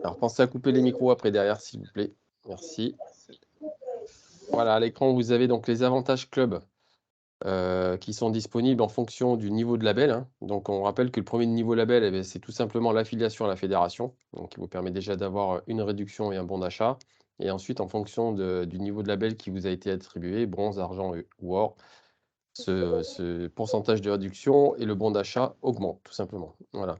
Alors, pensez à couper les micros après derrière, s'il vous plaît. Merci. Voilà, à l'écran, vous avez donc les avantages club qui sont disponibles en fonction du niveau de label, hein. Donc, on rappelle que le premier niveau label, eh bien, c'est tout simplement l'affiliation à la fédération. Donc, qui vous permet déjà d'avoir une réduction et un bon d'achat. Et ensuite, en fonction du niveau de label qui vous a été attribué, bronze, argent ou or, ce pourcentage de réduction et le bon d'achat augmente, tout simplement. Voilà.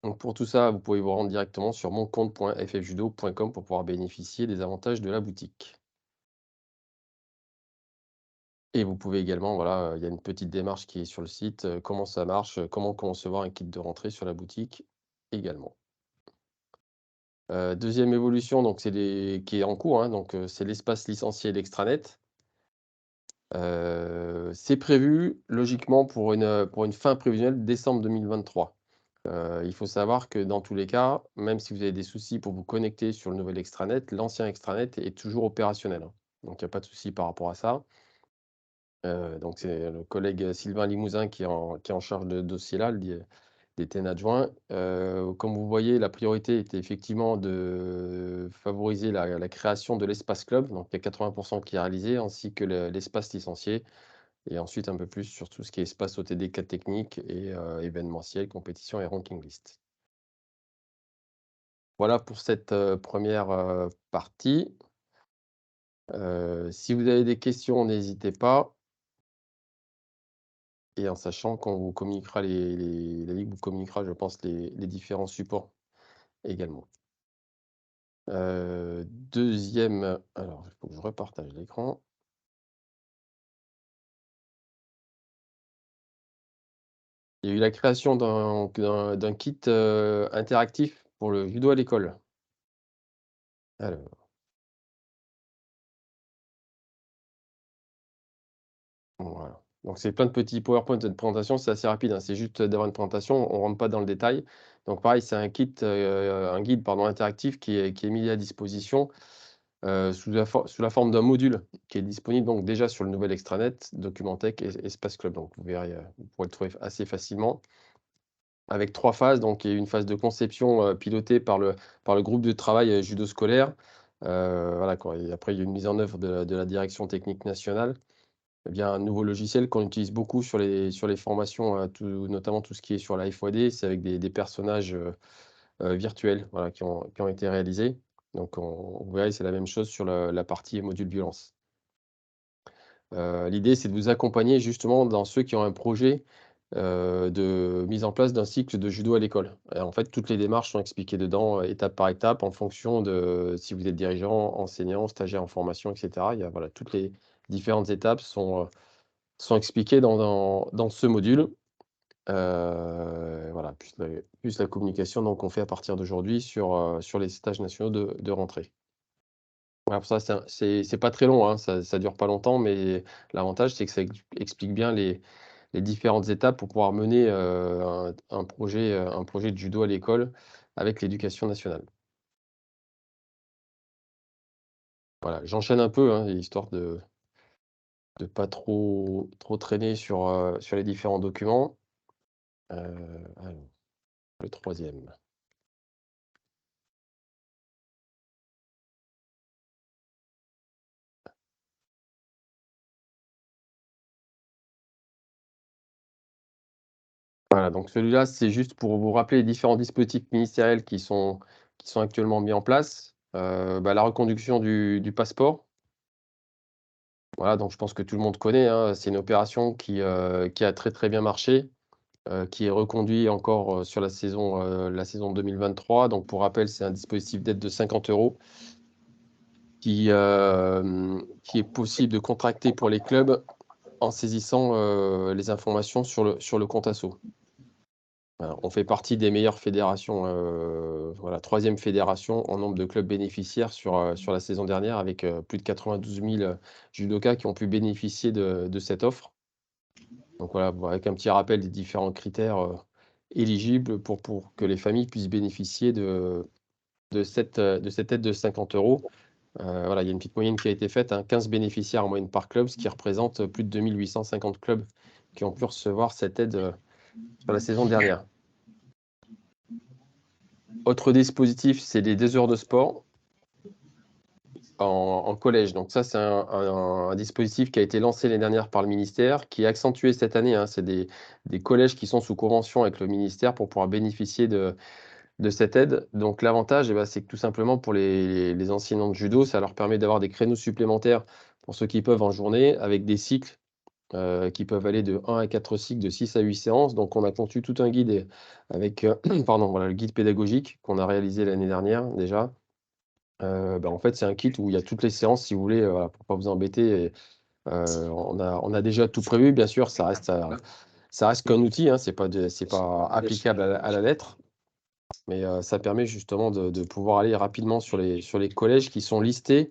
Donc, pour tout ça, vous pouvez vous rendre directement sur moncompte.ffjudo.com pour pouvoir bénéficier des avantages de la boutique. Et vous pouvez également, voilà, il y a une petite démarche qui est sur le site, comment ça marche, comment concevoir un kit de rentrée sur la boutique également. Deuxième évolution, donc qui est en cours, hein, donc c'est l'espace licencié et l'extranet. C'est prévu logiquement pour une fin prévisionnelle décembre 2023. Il faut savoir que dans tous les cas, même si vous avez des soucis pour vous connecter sur le nouvel extranet, l'ancien extranet est toujours opérationnel, hein. Donc il n'y a pas de souci par rapport à ça. Donc c'est le collègue Sylvain Limousin qui est en charge de ce dossier-là, des TN adjoints. Comme vous voyez, la priorité était effectivement de favoriser la création de l'espace club, donc il y a 80 % qui est réalisé, ainsi que l'espace licencié, et ensuite un peu plus sur tout ce qui est espace OTD, cas technique et événementiel, compétition et ranking list. Voilà pour cette première partie. Si vous avez des questions, n'hésitez pas. Et en sachant qu'on vous communiquera la Ligue vous communiquera, je pense, les différents supports également. 2e, alors il faut que je repartage l'écran. Il y a eu la création d'un kit interactif pour le judo à l'école. Alors, voilà. Donc c'est plein de petits PowerPoint de présentation, c'est assez rapide, hein, c'est juste d'avoir une présentation, on rentre pas dans le détail. Donc pareil, c'est un guide pardon, interactif qui est mis à disposition sous la forme d'un module qui est disponible donc déjà sur le nouvel extranet, Documentech et Espace Club. Donc vous verrez, vous pourrez le trouver assez facilement. Avec 3 phases, donc il y a une phase de conception pilotée par le groupe de travail judo scolaire. Voilà quoi, et après il y a une mise en œuvre de la direction technique nationale. Via un nouveau logiciel qu'on utilise beaucoup sur les formations, notamment tout ce qui est sur la FOD, c'est avec des personnages virtuels, voilà, qui ont été réalisés. Donc vous verrez, c'est la même chose sur la partie module violence. L'idée, c'est de vous accompagner justement dans ceux qui ont un projet de mise en place d'un cycle de judo à l'école. Et en fait, toutes les démarches sont expliquées dedans, étape par étape, en fonction de si vous êtes dirigeant, enseignant, stagiaire en formation, et cetera. Il y a, voilà, toutes les différentes étapes sont expliquées dans ce module. Voilà, plus la communication donc qu'on fait à partir d'aujourd'hui sur les stages nationaux de rentrée. Voilà, pour ça, c'est pas très long, hein, ça dure pas longtemps, mais l'avantage, c'est que ça explique bien les différentes étapes pour pouvoir mener, un projet de judo à l'école avec l'éducation nationale. Voilà, j'enchaîne un peu, hein, histoire de pas trop traîner sur les différents documents. Alors, le 3e. Voilà, donc celui-là, c'est juste pour vous rappeler les différents dispositifs ministériels qui sont actuellement mis en place. La reconduction du passeport. Voilà, donc je pense que tout le monde connaît, hein. C'est une opération qui a très, très bien marché, qui est reconduit encore, sur la saison 2023. Donc pour rappel, c'est un dispositif d'aide de 50 € qui est possible de contracter pour les clubs en saisissant, les informations sur le compte asso. Voilà, on fait partie des meilleures fédérations, voilà, 3e fédération en nombre de clubs bénéficiaires sur la saison dernière avec, plus de 92 000 judokas qui ont pu bénéficier de cette offre. Donc voilà, bon, avec un petit rappel des différents critères, éligibles pour que les familles puissent bénéficier de cette aide de 50 €. Voilà, il y a une petite moyenne qui a été faite, hein, 15 bénéficiaires en moyenne par club, ce qui représente plus de 2 850 clubs qui ont pu recevoir cette aide, sur la saison dernière. Autre dispositif, c'est les 2 heures de sport en collège. Donc ça, c'est un dispositif qui a été lancé l'année dernière par le ministère, qui est accentué cette année, hein. C'est des collèges qui sont sous convention avec le ministère pour pouvoir bénéficier de cette aide. Donc l'avantage, c'est que tout simplement pour les enseignants de judo, ça leur permet d'avoir des créneaux supplémentaires pour ceux qui peuvent en journée, avec des cycles qui peuvent aller de 1 à 4 cycles, de 6 à 8 séances. Donc on a conçu tout un guide avec pardon, voilà, le guide pédagogique qu'on a réalisé l'année dernière déjà. En fait, c'est un kit où il y a toutes les séances si vous voulez, voilà, pour pas vous embêter. Et on a déjà tout prévu. Bien sûr, ça reste qu'un outil, hein, c'est pas applicable à la lettre. Mais ça permet justement de pouvoir aller rapidement sur les collèges qui sont listés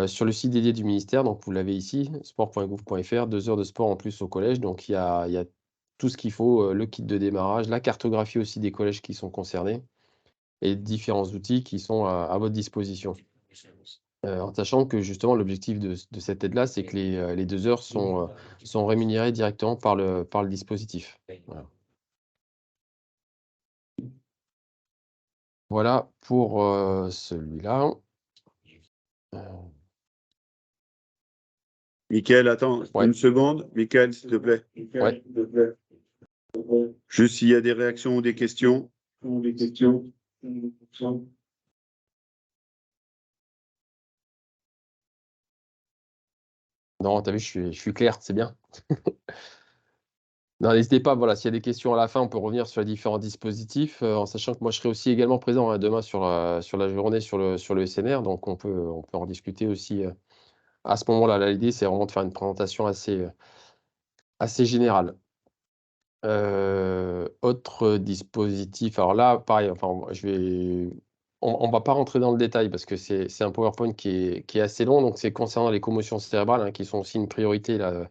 sur le site dédié du ministère. Donc vous l'avez ici, sport.gouv.fr, 2 heures de sport en plus au collège. Donc il y a tout ce qu'il faut, le kit de démarrage, la cartographie aussi des collèges qui sont concernés et différents outils qui sont à votre disposition. En sachant que justement l'objectif de cette aide-là, c'est que les 2 heures sont rémunérées directement par le dispositif. Voilà. Voilà pour celui-là. Michael, attends Ouais. une seconde. Michael, s'il te plaît. Ouais. Juste s'il y a des réactions ou des questions. Non, tu as vu, je suis clair, c'est bien. Non, n'hésitez pas, voilà, s'il y a des questions à la fin, on peut revenir sur les différents dispositifs, en sachant que moi je serai aussi également présent, hein, demain sur la journée sur le SNR, donc on peut en discuter aussi, à ce moment-là. Là, l'idée, c'est vraiment de faire une présentation assez générale. Autre dispositif, alors là, pareil, enfin, on va pas rentrer dans le détail parce que c'est un PowerPoint qui est assez long, donc c'est concernant les commotions cérébrales, hein, qui sont aussi une priorité là,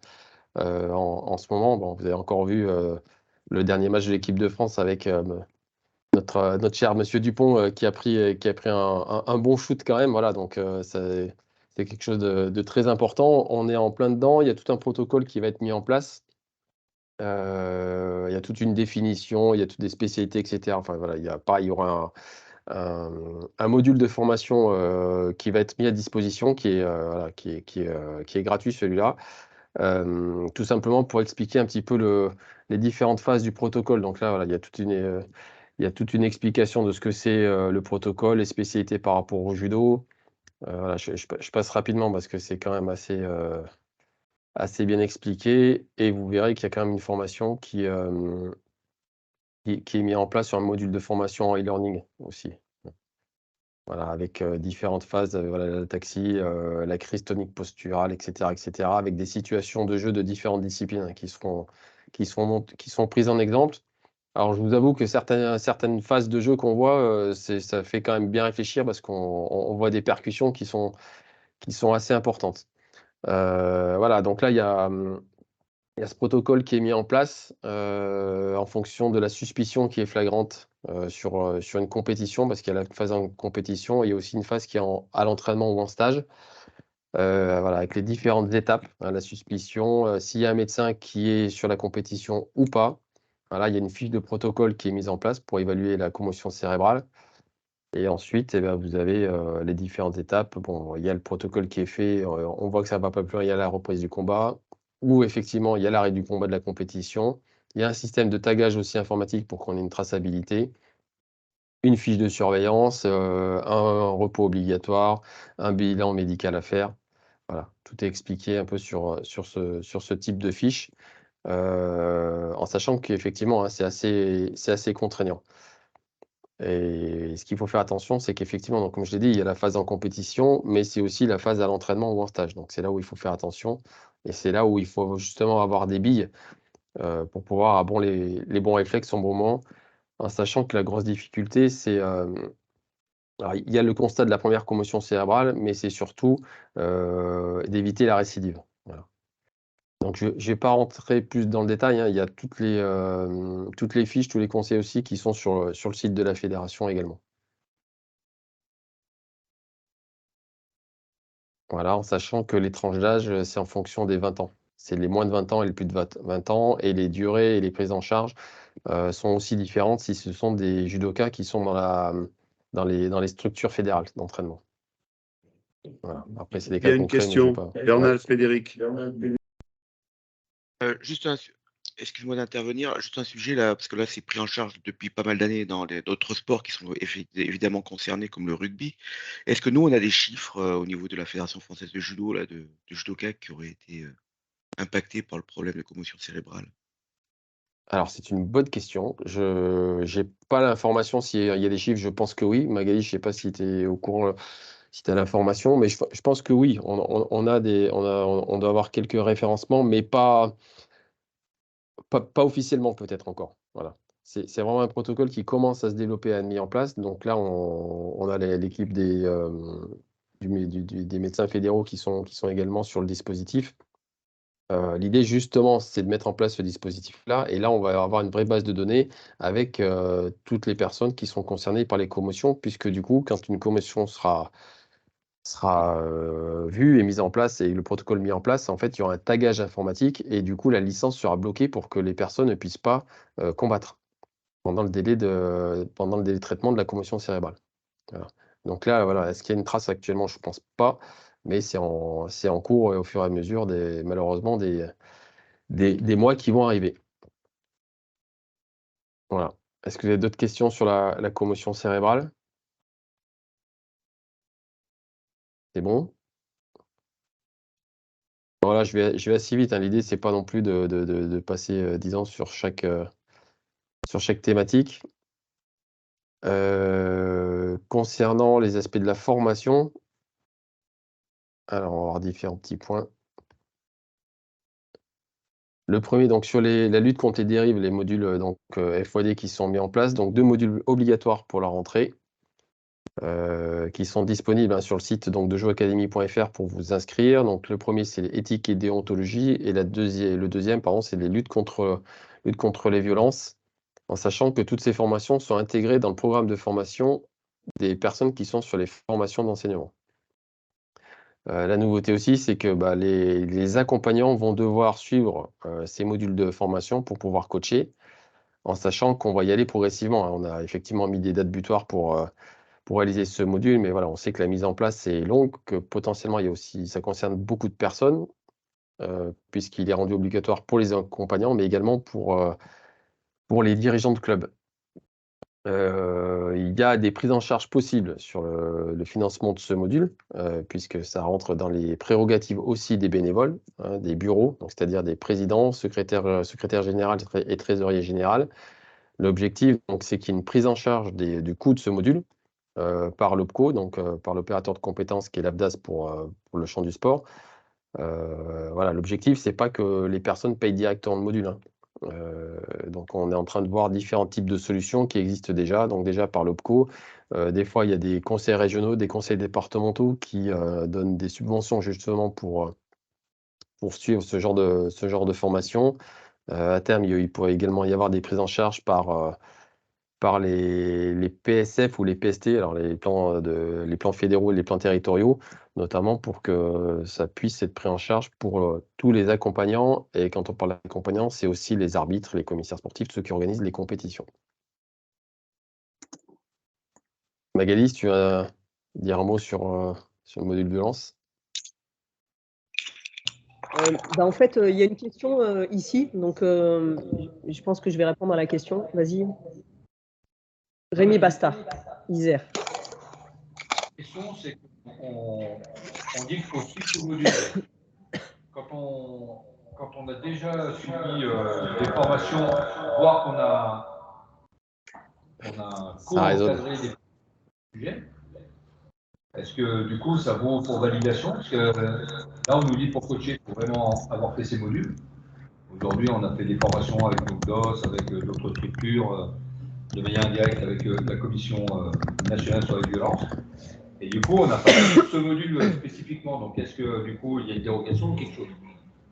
en ce moment. Bon, vous avez encore vu, le dernier match de l'équipe de France avec, notre cher monsieur Dupont, qui a pris un bon shoot quand même. Voilà, donc c'est quelque chose de très important. On est en plein dedans, il y a tout un protocole qui va être mis en place. Il y a toute une définition, il y a toutes des spécialités et cetera. Enfin voilà, il y aura un module de formation, qui va être mis à disposition, qui est, voilà, qui est gratuit celui-là. Tout simplement pour expliquer un petit peu les différentes phases du protocole. Donc là, voilà, il y a toute une explication de ce que c'est, le protocole, les spécialités par rapport au judo. Voilà, je passe rapidement parce que c'est quand même assez bien expliqué, et vous verrez qu'il y a quand même une formation qui est mise en place sur un module de formation en e-learning aussi. Voilà, avec différentes phases, voilà, l'ataxie, la crise tonique posturale, et cetera, avec des situations de jeu de différentes disciplines, hein, qui sont prises en exemple. Alors je vous avoue que certaines phases de jeu qu'on voit, ça fait quand même bien réfléchir parce qu'on voit des percussions qui sont assez importantes. Voilà, donc là, il y a ce protocole qui est mis en place, en fonction de la suspicion qui est flagrante, sur une compétition, parce qu'il y a la phase en compétition, et il y a aussi une phase qui est à l'entraînement ou en stage. Voilà, avec les différentes étapes, hein, la suspicion, s'il y a un médecin qui est sur la compétition ou pas. Voilà, il y a une fiche de protocole qui est mise en place pour évaluer la commotion cérébrale, et ensuite, vous avez, les différentes étapes. Bon, il y a le protocole qui est fait, on voit que ça ne va pas plus loin, il y a la reprise du combat, ou effectivement, il y a l'arrêt du combat de la compétition. Il y a un système de tagage aussi informatique pour qu'on ait une traçabilité, une fiche de surveillance, un repos obligatoire, un bilan médical à faire. Voilà, tout est expliqué un peu sur ce type de fiche, en sachant qu'effectivement, hein, c'est assez contraignant. Et ce qu'il faut faire attention, c'est qu'effectivement, donc comme je l'ai dit, il y a la phase en compétition, mais c'est aussi la phase à l'entraînement ou en stage. Donc c'est là où il faut faire attention, et c'est là où il faut justement avoir des billes, pour pouvoir avoir les bons réflexes au bon moment, en sachant que la grosse difficulté, c'est, alors il y a le constat de la première commotion cérébrale, mais c'est surtout, d'éviter la récidive. Voilà. Donc je vais pas rentrer plus dans le détail, hein. Il y a toutes les fiches, tous les conseils aussi qui sont sur le site de la fédération également. Voilà, en sachant que les tranches d'âge, c'est en fonction des 20 ans. c'est les moins de 20 ans et les plus de 20 ans, et les durées et les prises en charge sont aussi différentes si ce sont des judokas qui sont dans les structures fédérales d'entraînement. Voilà. Après, c'est des Il y a cas une concrets, mais je question. sais pas. Bernard Frédéric. Excuse-moi d'intervenir, juste un sujet là, parce que là c'est pris en charge depuis pas mal d'années dans d'autres sports qui sont évidemment concernés comme le rugby. Est-ce que nous on a des chiffres au niveau de la Fédération française de judo, là, de judoka qui auraient été impactés par le problème de commotion cérébrale? Alors, c'est une bonne question. Je n'ai pas l'information s'il y a des chiffres, je pense que oui. Magali, je ne sais pas si tu es au courant, si tu as l'information, mais je pense que oui. On doit avoir quelques référencements, mais pas officiellement peut-être encore. Voilà. C'est vraiment un protocole qui commence à se développer, à être mis en place. Donc là, on a l'équipe des médecins fédéraux qui sont également sur le dispositif. L'idée justement, c'est de mettre en place ce dispositif-là, et là, on va avoir une vraie base de données avec toutes les personnes qui sont concernées par les commotions, puisque du coup, quand une commotion sera vue et mise en place et le protocole mis en place, en fait, il y aura un tagage informatique et du coup, la licence sera bloquée pour que les personnes ne puissent pas combattre pendant le délai de traitement de la commotion cérébrale. Voilà. Donc là, voilà, est-ce qu'il y a une trace actuellement? Je ne pense pas, mais c'est en cours et au fur et à mesure, malheureusement, des mois qui vont arriver. Voilà. Est-ce que vous avez d'autres questions sur la commotion cérébrale? C'est bon? Voilà, je vais assez vite, hein. L'idée, c'est pas non plus de passer 10 ans sur chaque thématique. Concernant les aspects de la formation, alors on va voir différents petits points. Le premier, donc sur la lutte contre les dérives, les modules FOD qui sont mis en place, donc 2 modules obligatoires pour la rentrée, qui sont disponibles sur le site donc de jouacademy.fr pour vous inscrire. Donc le premier, c'est l'éthique et déontologie, et le deuxième, pardon, c'est les luttes contre les violences, en sachant que toutes ces formations sont intégrées dans le programme de formation des personnes qui sont sur les formations d'enseignement. La nouveauté aussi, c'est que les accompagnants vont devoir suivre ces modules de formation pour pouvoir coacher, en sachant qu'on va y aller progressivement, hein. On a effectivement mis des dates butoirs pour réaliser ce module, mais voilà, on sait que la mise en place est longue, que potentiellement ça concerne beaucoup de personnes, puisqu'il est rendu obligatoire pour les accompagnants, mais également pour les dirigeants de club. Il y a des prises en charge possibles sur le financement de ce module, puisque ça rentre dans les prérogatives aussi des bénévoles, hein, des bureaux, donc c'est-à-dire des présidents, secrétaire général et trésorier général. L'objectif, donc, c'est qu'il y ait une prise en charge du coût de ce module par l'OPCO, donc par l'opérateur de compétences qui est l'AFDAS pour le champ du sport. Voilà, l'objectif, c'est pas que les personnes payent directement le module, hein. Donc on est en train de voir différents types de solutions qui existent déjà, donc déjà par l'OPCO. Des fois, il y a des conseils régionaux, des conseils départementaux qui donnent des subventions justement pour suivre ce genre de formation. À terme, il pourrait également y avoir des prises en charge par les PSF ou les PST, alors les plans fédéraux et les plans territoriaux, notamment pour que ça puisse être pris en charge pour tous les accompagnants. Et quand on parle d'accompagnants, c'est aussi les arbitres, les commissaires sportifs, ceux qui organisent les compétitions. Magali, si tu vas dire un mot sur le module violence. En fait, il y a une question ici, donc je pense que je vais répondre à la question. Vas-y. Rémi Basta, Isère. La question, c'est qu'on dit qu'il faut suivre ce module. Quand on a déjà suivi des formations, voire qu'on a co-encadré des sujets, est-ce que du coup ça vaut pour validation? Parce que là, on nous dit pour coacher, il faut vraiment avoir fait ces modules. Aujourd'hui, on a fait des formations avec nos DOS, avec d'autres structures, de manière indirecte avec la Commission nationale sur les violences. Et du coup, on n'a pas ce module spécifiquement. Donc, est-ce que du coup, il y a une dérogation ou quelque chose?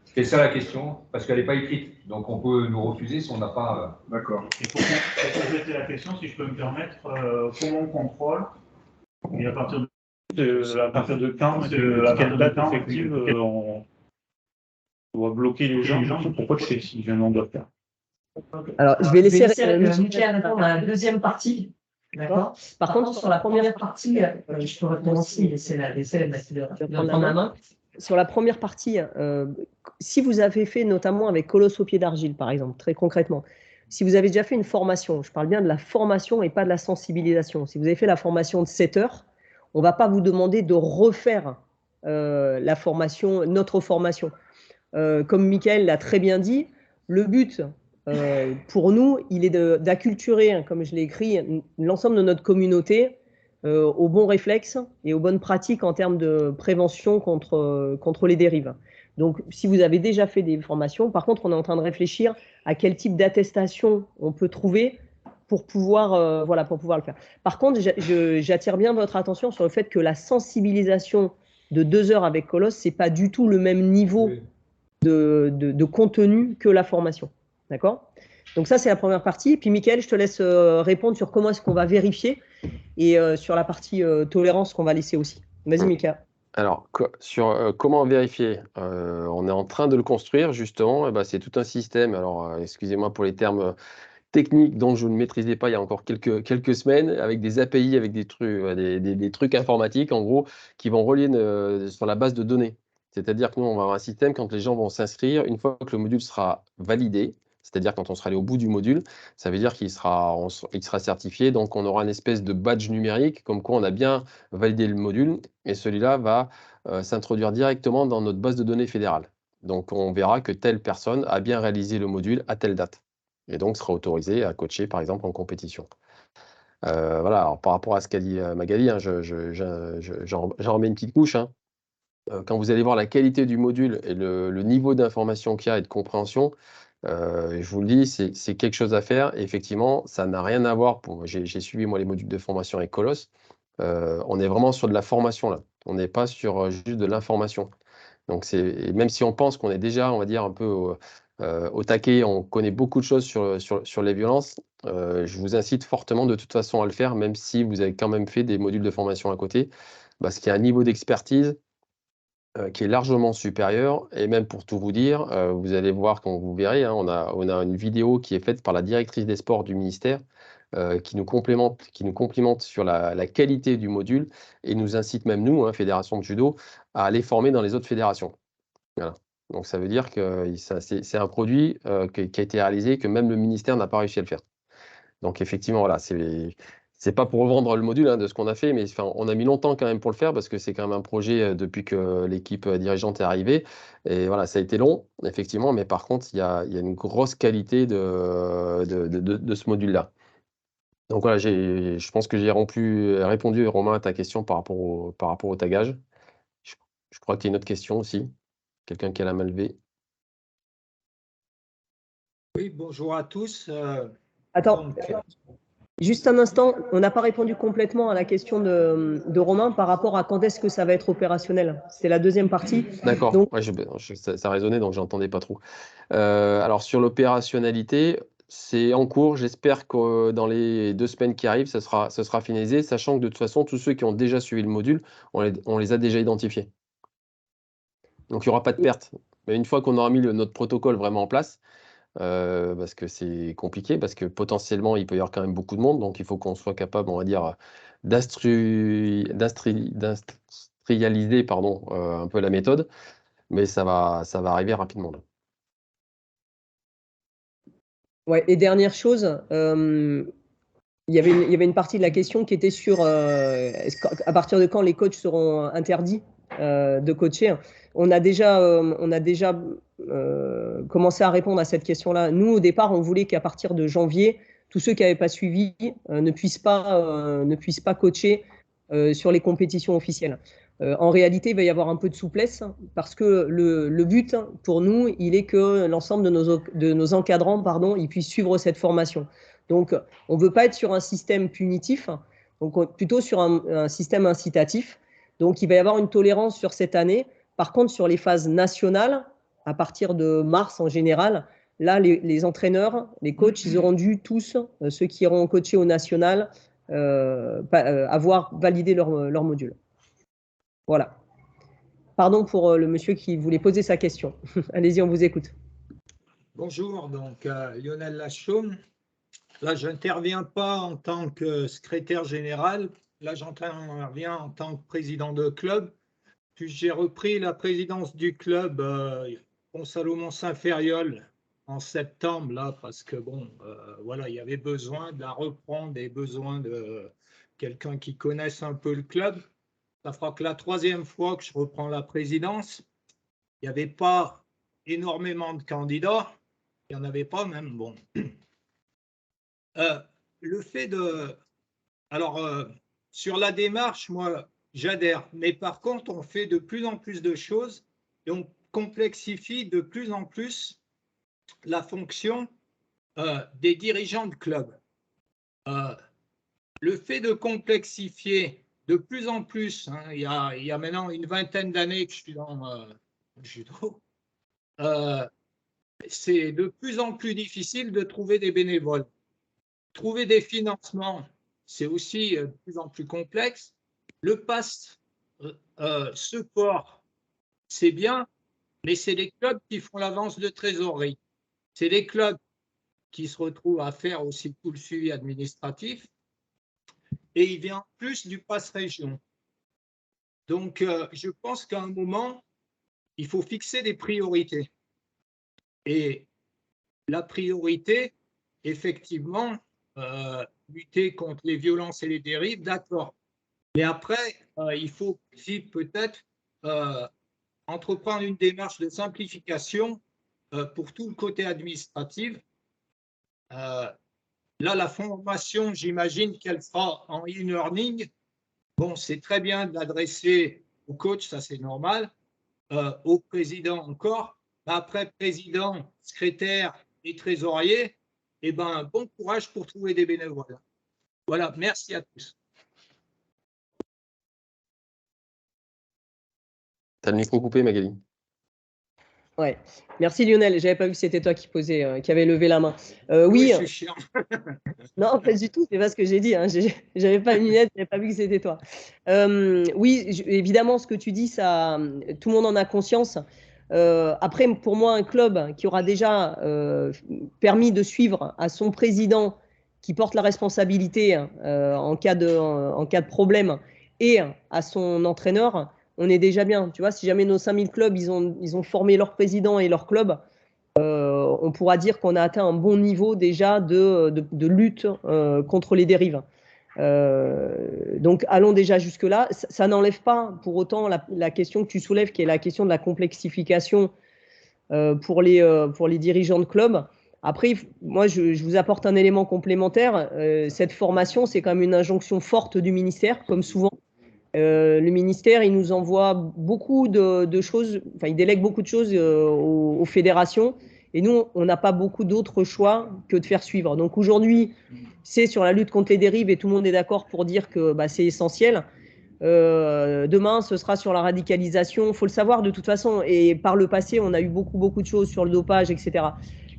C'est ça la question, parce qu'elle n'est pas écrite. Donc, on peut nous refuser si on n'a pas. D'accord. Et pour compléter la question, si je peux me permettre, comment on contrôle et à partir de quand, de quelle date effective On va bloquer les gens pour coacher s'ils viennent de faire. Alors, je vais laisser Mickaël répondre à la deuxième partie. D'accord. Par contre, sur la première partie, je peux répondre aussi, laisser de prendre la main. Sur la première partie, si vous avez fait notamment avec Colosse au pied d'argile, par exemple, très concrètement, si vous avez déjà fait une formation, je parle bien de la formation et pas de la sensibilisation. Si vous avez fait la formation de 7 heures, on ne va pas vous demander de refaire la formation, notre formation. Comme Mickaël l'a très bien dit, le but pour nous, il est d'acculturer, comme je l'ai écrit, l'ensemble de notre communauté aux bons réflexes et aux bonnes pratiques en termes de prévention contre les dérives. Donc, si vous avez déjà fait des formations, par contre, on est en train de réfléchir à quel type d'attestation on peut trouver pour pouvoir, pour pouvoir le faire. Par contre, j'attire bien votre attention sur le fait que la sensibilisation de 2 heures avec Colosse, ce n'est pas du tout le même niveau de contenu que la formation. D'accord ? Donc ça, c'est la première partie. Puis, Mickaël, je te laisse répondre sur comment est-ce qu'on va vérifier et sur la partie tolérance qu'on va laisser aussi. Vas-y, Mickaël. Alors, sur comment vérifier, on est en train de le construire, justement. C'est tout un système. Alors, excusez-moi pour les termes techniques dont je ne maîtrisais pas il y a encore quelques semaines, avec des API, avec des trucs informatiques, en gros, qui vont relier sur la base de données. C'est-à-dire que nous, on va avoir un système quand les gens vont s'inscrire, une fois que le module sera validé, c'est-à-dire quand on sera allé au bout du module, ça veut dire qu'il sera certifié, donc on aura une espèce de badge numérique, comme quoi on a bien validé le module, et celui-là va s'introduire directement dans notre base de données fédérale. Donc on verra que telle personne a bien réalisé le module à telle date, et donc sera autorisé à coacher, par exemple, en compétition. Voilà, alors par rapport à ce qu'a dit Magali, hein, j'en remets une petite couche. Hein. Quand vous allez voir la qualité du module et le niveau d'information qu'il y a et de compréhension, je vous le dis, c'est quelque chose à faire. Et effectivement, ça n'a rien à voir. J'ai suivi moi les modules de formation avec Colosse. On est vraiment sur de la formation là. On n'est pas sur juste de l'information. Donc même si on pense qu'on est déjà, on va dire, un peu au taquet, on connaît beaucoup de choses sur les violences, je vous incite fortement de toute façon à le faire, même si vous avez quand même fait des modules de formation à côté, parce qu'il y a un niveau d'expertise qui est largement supérieur. Et même pour tout vous dire, vous allez voir quand vous verrez, hein, on a une vidéo qui est faite par la directrice des sports du ministère qui nous complimente sur la qualité du module et nous incite même nous, hein, Fédération de Judo, à aller former dans les autres fédérations. Voilà. Donc ça veut dire que c'est un produit qui a été réalisé que même le ministère n'a pas réussi à le faire. Donc effectivement, voilà, c'est pas pour revendre le module hein, de ce qu'on a fait, mais on a mis longtemps quand même pour le faire parce que c'est quand même un projet depuis que l'équipe dirigeante est arrivée. Et voilà, ça a été long, effectivement, mais par contre, il y a une grosse qualité de ce module-là. Donc voilà, je pense que j'ai répondu, Romain, à ta question par rapport au tagage. Je crois qu'il y a une autre question aussi. Quelqu'un qui a la main levée. Oui, bonjour à tous. Attends, juste un instant, on n'a pas répondu complètement à la question de Romain par rapport à quand est-ce que ça va être opérationnel. C'est la deuxième partie. D'accord, Donc, ouais, ça résonnait, donc je n'entendais pas trop. Alors sur l'opérationnalité, c'est en cours. J'espère que dans les 2 semaines qui arrivent, ce sera finalisé, sachant que de toute façon, tous ceux qui ont déjà suivi le module, on les a déjà identifiés. Donc il n'y aura pas de perte. Mais une fois qu'on aura mis notre protocole vraiment en place, parce que c'est compliqué, parce que potentiellement, il peut y avoir quand même beaucoup de monde, donc il faut qu'on soit capable, on va dire, d'industrialiser un peu la méthode, mais ça va arriver rapidement. Là. Ouais, et dernière chose, il y avait une partie de la question qui était sur à partir de quand les coachs seront interdits de coacher. On a déjà commencé à répondre à cette question-là. Nous, au départ, on voulait qu'à partir de janvier, tous ceux qui n'avaient pas suivi ne puissent pas coacher sur les compétitions officielles. En réalité, il va y avoir un peu de souplesse parce que le but pour nous, il est que l'ensemble de nos encadrants, ils puissent suivre cette formation. Donc, on ne veut pas être sur un système punitif, donc plutôt sur un système incitatif. Donc, il va y avoir une tolérance sur cette année. Par contre, sur les phases nationales, à partir de mars en général, là, les entraîneurs, les coachs, ils auront dû tous, ceux qui iront coacher au national, avoir validé leur module. Voilà. Pardon pour le monsieur qui voulait poser sa question. Allez-y, on vous écoute. Bonjour, donc Lionel Lachaume. Là, je n'interviens pas en tant que secrétaire général. Là, j'interviens en tant que président de club. Puis j'ai repris la présidence du club Pont-Salomon-Saint-Ferriol en septembre, là, parce que bon, voilà, il y avait besoin de la reprendre et besoin de quelqu'un qui connaisse un peu le club. Ça fera que la 3e fois que je reprends la présidence. Il n'y avait pas énormément de candidats. Il n'y en avait pas même. Bon. Le fait de... Alors, sur la démarche, moi, j'adhère. Mais par contre, on fait de plus en plus de choses et on complexifie de plus en plus la fonction des dirigeants de club. Le fait de complexifier de plus en plus, hein, il y a maintenant une vingtaine d'années que je suis dans le judo, c'est de plus en plus difficile de trouver des bénévoles. Trouver des financements, c'est aussi de plus en plus complexe. Le pass support, c'est bien, mais c'est les clubs qui font l'avance de trésorerie. C'est les clubs qui se retrouvent à faire aussi tout le suivi administratif. Et il vient en plus du pass région. Donc, je pense qu'à un moment, il faut fixer des priorités. Et la priorité, effectivement, lutter contre les violences et les dérives, d'accord. Mais après, il faut aussi peut-être entreprendre une démarche de simplification pour tout le côté administratif. Là, la formation, j'imagine qu'elle sera en e-learning. Bon, c'est très bien de l'adresser au coach, ça c'est normal, au président encore. Après, président, secrétaire et trésorier, eh ben, bon courage pour trouver des bénévoles. Voilà, merci à tous. Tu as le micro coupé, Magali. Ouais, merci Lionel. J'avais pas vu que c'était toi qui posais, qui avait levé la main. Oui, je suis chiant. Non, pas du tout. C'est pas ce que j'ai dit. Hein. J'avais pas une lunette, j'avais pas vu que c'était toi. Oui, évidemment, ce que tu dis, ça, tout le monde en a conscience. Après, pour moi, un club qui aura déjà permis de suivre à son président qui porte la responsabilité en cas de problème et à son entraîneur, on est déjà bien. Tu vois, si jamais nos 5000 clubs, ils ont formé leur président et leur club, on pourra dire qu'on a atteint un bon niveau déjà de lutte contre les dérives. Donc, allons déjà jusque-là. Ça n'enlève pas pour autant la question que tu soulèves, qui est la question de la complexification pour les dirigeants de club. Après, moi, je vous apporte un élément complémentaire. Cette formation, c'est quand même une injonction forte du ministère, comme souvent. Le ministère, il nous envoie beaucoup de choses, enfin, il délègue beaucoup de choses aux fédérations. Et nous, on n'a pas beaucoup d'autres choix que de faire suivre. Donc aujourd'hui, c'est sur la lutte contre les dérives et tout le monde est d'accord pour dire que c'est essentiel. Demain, ce sera sur la radicalisation. Il faut le savoir de toute façon. Et par le passé, on a eu beaucoup de choses sur le dopage, etc.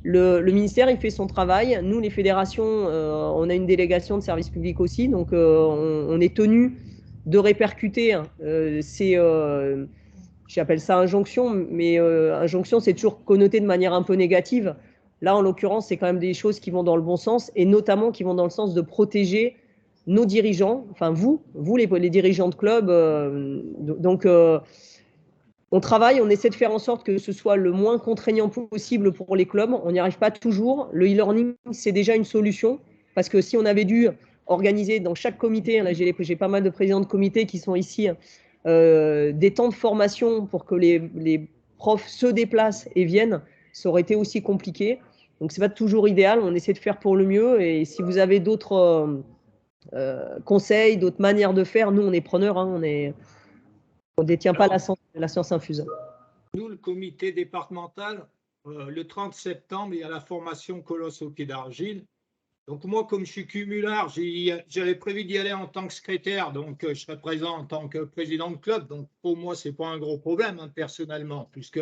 Le ministère, il fait son travail. Nous, les fédérations, on a une délégation de service public aussi. Donc, on est tenu de répercuter j'appelle ça injonction, mais injonction, c'est toujours connoté de manière un peu négative. Là, en l'occurrence, c'est quand même des choses qui vont dans le bon sens et notamment qui vont dans le sens de protéger nos dirigeants, enfin vous les dirigeants de club. Donc, on travaille, on essaie de faire en sorte que ce soit le moins contraignant possible pour les clubs. On n'y arrive pas toujours. Le e-learning, c'est déjà une solution parce que si on avait dû organiser dans chaque comité, là j'ai pas mal de présidents de comités qui sont ici, des temps de formation pour que les profs se déplacent et viennent, ça aurait été aussi compliqué. Donc, ce n'est pas toujours idéal. On essaie de faire pour le mieux. Et si vous avez d'autres conseils, d'autres manières de faire, nous, on est preneurs. Hein, on ne détient pas la science infuse. Nous, le comité départemental, le 30 septembre, il y a la formation Colosse au pied d'argile. Donc moi, comme je suis cumulard, j'avais prévu d'y aller en tant que secrétaire, donc je serai présent en tant que président de club. Donc pour moi, ce n'est pas un gros problème, hein, personnellement, puisque,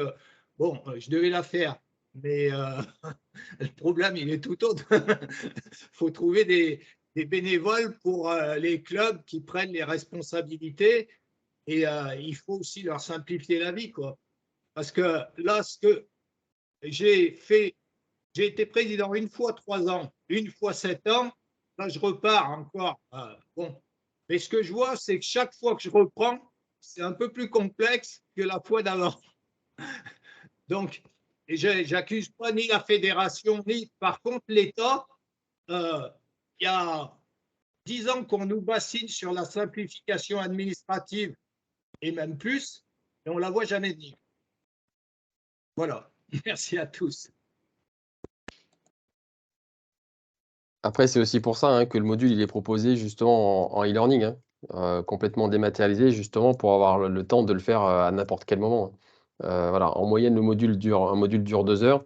bon, je devais la faire. Mais le problème, il est tout autre. Il faut trouver des bénévoles pour les clubs qui prennent les responsabilités Et il faut aussi leur simplifier la vie, quoi. Parce que là, ce que j'ai fait, j'ai été président une fois 3 ans, une fois 7 ans. Là, je repars encore. Bon. Mais ce que je vois, c'est que chaque fois que je reprends, c'est un peu plus complexe que la fois d'avant. Donc, j'accuse pas ni la fédération, ni par contre l'État. Il y a 10 ans qu'on nous bassine sur la simplification administrative et même plus, et on ne la voit jamais venir. Voilà. Merci à tous. Après, c'est aussi pour ça hein, que le module il est proposé justement en e-learning, hein, complètement dématérialisé, justement pour avoir le temps de le faire à n'importe quel moment. Voilà. En moyenne, un module dure 2 heures.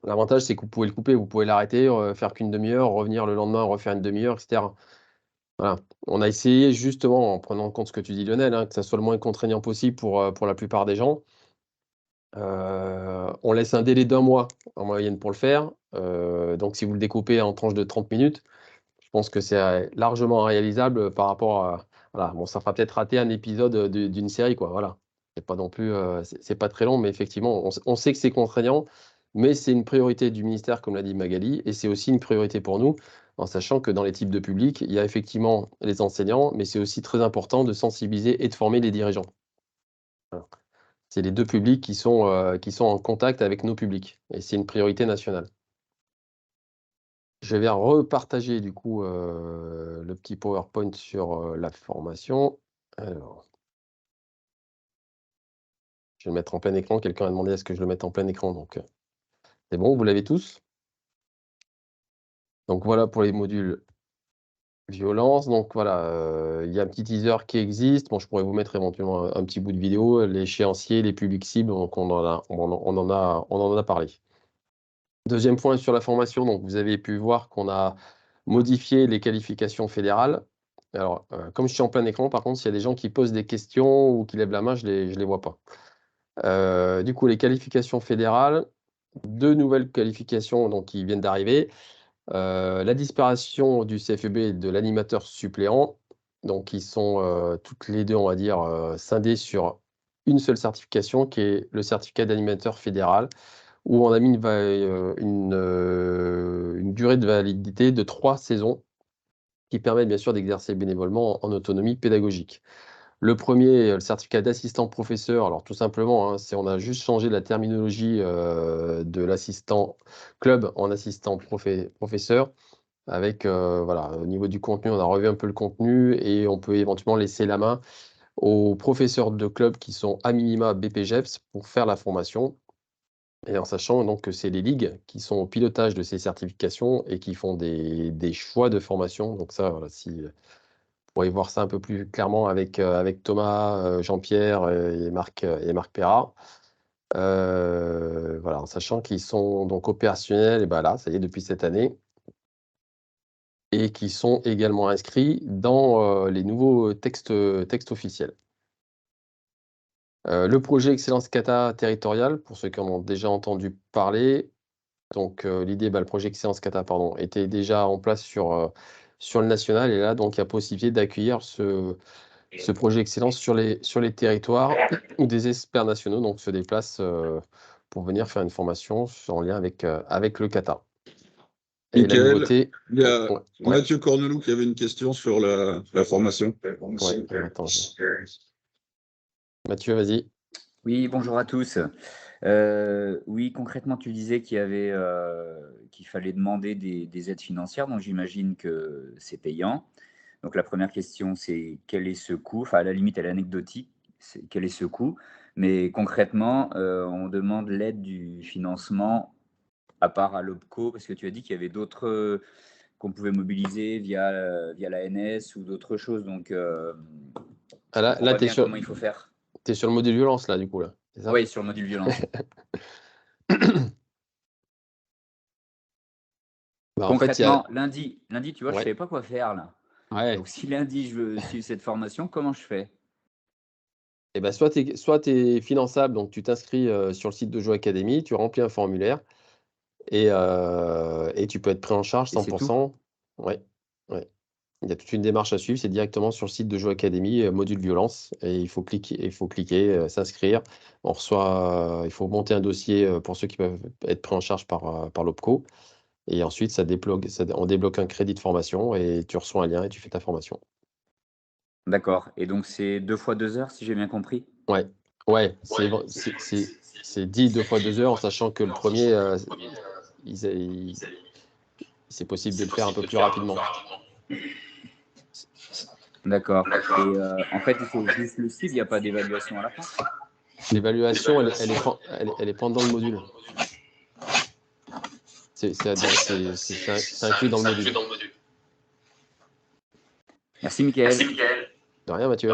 L'avantage, c'est que vous pouvez le couper, vous pouvez l'arrêter, faire qu'une demi-heure, revenir le lendemain, refaire une demi-heure, etc. Voilà. On a essayé justement, en prenant en compte ce que tu dis, Lionel, hein, que ça soit le moins contraignant possible pour la plupart des gens. On laisse un délai d'1 mois en moyenne pour le faire. Donc, si vous le découpez en tranches de 30 minutes, je pense que c'est largement réalisable par rapport à. Voilà. Bon, ça fera peut-être rater un épisode d'une série, quoi. Voilà. C'est pas non plus, c'est pas très long, mais effectivement, on sait que c'est contraignant, mais c'est une priorité du ministère, comme l'a dit Magali, et c'est aussi une priorité pour nous, en sachant que dans les types de publics, il y a effectivement les enseignants, mais c'est aussi très important de sensibiliser et de former les dirigeants. Voilà. C'est les 2 publics qui sont en contact avec nos publics, et c'est une priorité nationale. Je vais repartager du coup le petit PowerPoint sur la formation. Alors, je vais le mettre en plein écran. Quelqu'un a demandé à ce que je le mette en plein écran, donc c'est bon, vous l'avez tous. Donc voilà pour les modules violence. Donc voilà, il y a un petit teaser qui existe. Bon, je pourrais vous mettre éventuellement un petit bout de vidéo, l'échéancier, les publics cibles, donc on en a parlé. Deuxième point sur la formation, donc vous avez pu voir qu'on a modifié les qualifications fédérales. Alors, comme je suis en plein écran, par contre, s'il y a des gens qui posent des questions ou qui lèvent la main, je les vois pas. Du coup, les qualifications fédérales, 2 nouvelles qualifications donc, qui viennent d'arriver. La disparition du CFEB et de l'animateur suppléant, donc qui sont toutes les deux, on va dire, scindées sur une seule certification, qui est le certificat d'animateur fédéral, où on a mis une durée de validité de 3 saisons, qui permet bien sûr d'exercer bénévolement en autonomie pédagogique. Le premier, le certificat d'assistant professeur, alors tout simplement, hein, on a juste changé la terminologie de l'assistant club en assistant professeur. Avec, voilà, au niveau du contenu, on a revu un peu le contenu et on peut éventuellement laisser la main aux professeurs de club qui sont à minima BPGEPS pour faire la formation. Et en sachant donc que c'est les ligues qui sont au pilotage de ces certifications et qui font des choix de formation. Donc ça, voilà, vous pourrez voir ça un peu plus clairement avec Thomas, Jean-Pierre et Marc Perra. Voilà, en sachant qu'ils sont donc opérationnels, et ben là, ça y est, depuis cette année, et qui sont également inscrits dans les nouveaux textes officiels. Le projet Excellence Kata territorial, pour ceux qui en ont déjà entendu parler. Donc l'idée, le projet Excellence Kata, pardon, était déjà en place sur le national, et là, donc, il y a possibilité d'accueillir ce projet Excellence sur les territoires où des experts nationaux donc, se déplacent pour venir faire une formation en lien avec le Kata. Et la Michael, nouveauté. il y a Ouais. Mathieu Cornelou qui avait une question sur la formation. Ouais, attends. Mathieu, vas-y. Oui, bonjour à tous. Oui, concrètement, tu disais qu'il fallait demander des aides financières, donc j'imagine que c'est payant. Donc la première question, c'est quel est ce coût? Enfin, à la limite, elle est anecdotique, quel est ce coût? Mais concrètement, on demande l'aide du financement à part à l'OPCO, parce que tu as dit qu'il y avait d'autres qu'on pouvait mobiliser via l'ANS ou d'autres choses. Donc, Là, tu es sur. Comment il faut faire. Tu es sur le module violence, là, du coup, là. C'est ça? Oui, sur le module violence. Concrètement, lundi, tu vois, je ne savais pas quoi faire, là. Ouais. Donc, si lundi, je veux suivre cette formation, comment je fais? Eh ben, soit tu es finançable, donc tu t'inscris sur le site de Joe Academy, tu remplis un formulaire et tu peux être pris en charge 100%. Ouais. Il y a toute une démarche à suivre, c'est directement sur le site de Joe Academy, module violence, et il faut cliquer, s'inscrire. On reçoit, il faut monter un dossier pour ceux qui peuvent être pris en charge par l'OPCO. Et ensuite, on débloque un crédit de formation et tu reçois un lien et tu fais ta formation. D'accord. Et donc, c'est 2 fois 2 heures, si j'ai bien compris? Ouais, c'est dit 2 fois 2 heures, en sachant que le premier, c'est possible de le faire un peu plus rapidement. D'accord. Et en fait, il faut juste le suivre, il n'y a pas d'évaluation à la fin? L'évaluation, elle est pendant le module. C'est inclus dans le module. Merci, Mickaël. De rien, Mathieu.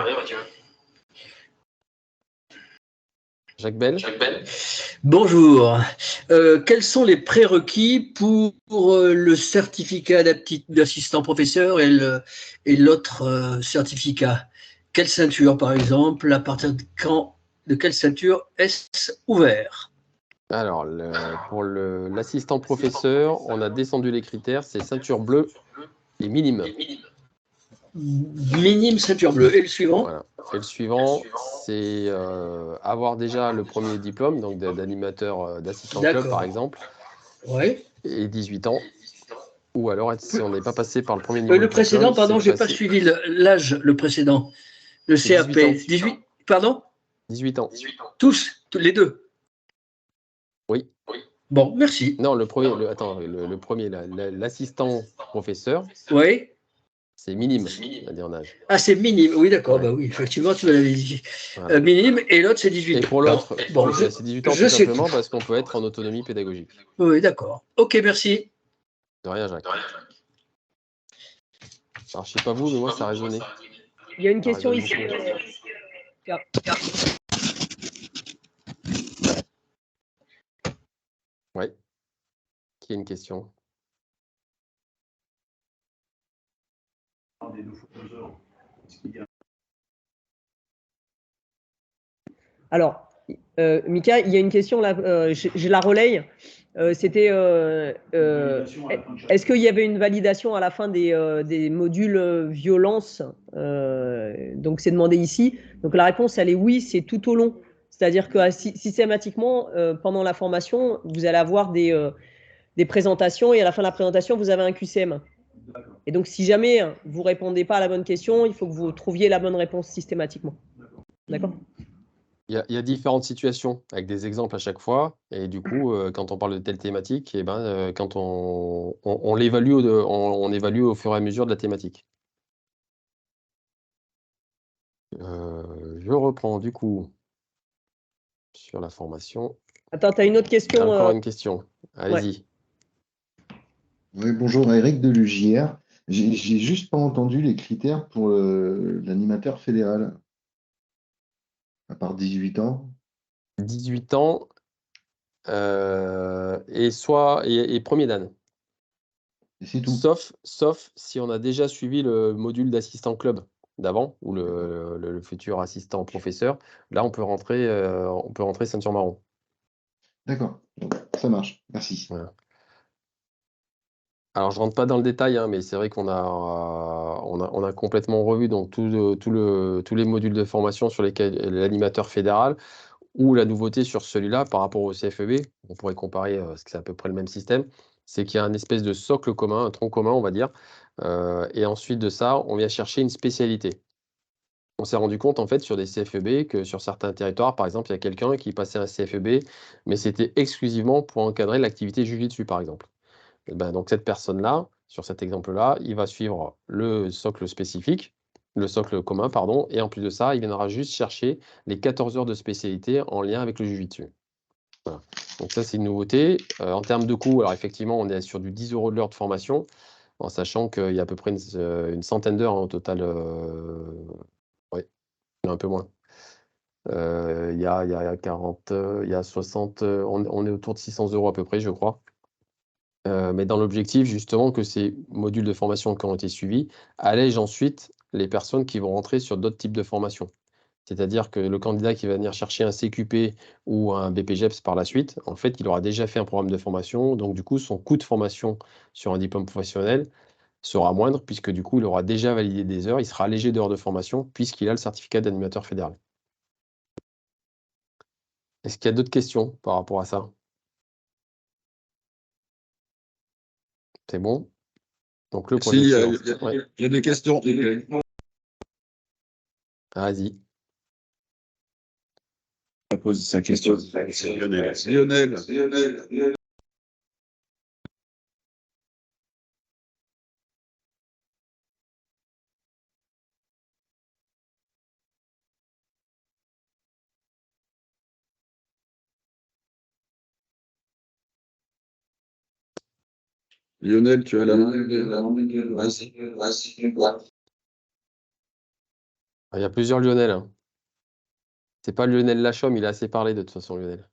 Jacques Bell. Bonjour. Quels sont les prérequis pour le certificat d'assistant professeur et l'autre certificat? Quelle ceinture, par exemple? À partir de quelle ceinture est-ce ouvert? Alors, pour l'assistant professeur, on a descendu les critères, c'est ceinture bleue et minime. Minime ceinture bleue. Et le suivant? Voilà. Et le suivant, c'est avoir déjà le premier diplôme, donc d'animateur d'assistant club, par exemple, et 18 ans. Ou alors, si on n'est pas passé par le premier niveau. Le précédent, pardon, je n'ai pas suivi l'âge, le précédent. Le CAP. 18, pardon? 18 ans. Tous les deux? Oui. Bon, merci. Non, le premier, l'assistant professeur. Oui. C'est minime, on va dire en âge. Ah, c'est minime, oui, d'accord, bah oui, effectivement, tu me l'avais dit. Voilà. Minime, et l'autre, c'est 18 ans. Et pour l'autre, c'est 18 ans tout simplement parce qu'on peut être en autonomie pédagogique. Oui, d'accord. Ok, merci. De rien, Jacques. Alors, je ne sais pas vous, mais moi, ça a résonné. Il y a une question ici. Oui. Qui a une question? Alors, Mika, il y a une question là, je la relaye. C'était est-ce qu'il y avait une validation à la fin des modules violence? Donc, c'est demandé ici. Donc, la réponse, elle est oui, c'est tout au long. C'est-à-dire que systématiquement, pendant la formation, vous allez avoir des présentations et à la fin de la présentation, vous avez un QCM. Et donc, si jamais vous ne répondez pas à la bonne question, il faut que vous trouviez la bonne réponse systématiquement. D'accord ? Il y a différentes situations avec des exemples à chaque fois. Et du coup, quand on parle de telle thématique, quand on l'évalue, on évalue au fur et à mesure de la thématique. Je reprends du coup sur la formation. Attends, tu as une autre question? Encore une question. Allez-y. Oui, bonjour, Eric de l'UJR. J'ai juste pas entendu les critères pour l'animateur fédéral. À part 18 ans. 18 ans et premier dan. Et c'est tout. Sauf si on a déjà suivi le module d'assistant club d'avant ou le futur assistant professeur. Là, on peut rentrer ceinture marron. D'accord, ça marche. Merci. Voilà. Alors, je ne rentre pas dans le détail, mais c'est vrai qu'on a complètement revu donc, tous les modules de formation sur lesquels l'animateur fédéral ou la nouveauté sur celui-là par rapport au CFEB, on pourrait comparer parce que c'est à peu près le même système, c'est qu'il y a un espèce de socle commun, un tronc commun, on va dire, et ensuite de ça, on vient chercher une spécialité. On s'est rendu compte en fait sur des CFEB que sur certains territoires, par exemple, il y a quelqu'un qui passait un CFEB, mais c'était exclusivement pour encadrer l'activité jujitsu, par exemple. Donc cette personne-là, sur cet exemple-là, il va suivre le socle spécifique, le socle commun, pardon, et en plus de ça, il viendra juste chercher les 14 heures de spécialité en lien avec le jujitsu. Voilà. Donc ça, c'est une nouveauté. En termes de coût, alors effectivement, on est sur du 10 € de l'heure de formation, en sachant qu'il y a à peu près une centaine d'heures au total. Oui, un peu moins. Il y a 40, il y a 60, on est autour de 600 € à peu près, je crois. Mais dans l'objectif, justement, que ces modules de formation qui ont été suivis allègent ensuite les personnes qui vont rentrer sur d'autres types de formations. C'est-à-dire que le candidat qui va venir chercher un CQP ou un BPGEPS par la suite, en fait, il aura déjà fait un programme de formation. Donc, du coup, son coût de formation sur un diplôme professionnel sera moindre, puisque du coup, il aura déjà validé des heures, il sera allégé d'heures de formation, puisqu'il a le certificat d'animateur fédéral. Est-ce qu'il y a d'autres questions par rapport à ça? C'est bon? Donc le projet Si, excellence. Ouais. il y a des questions. Vas-y. On pose sa question. C'est Lionel. Lionel. Lionel, tu as la main. Vas-y. Il y a plusieurs Lionel. Hein. C'est pas Lionel Lachaume, il a assez parlé de toute façon, Lionel.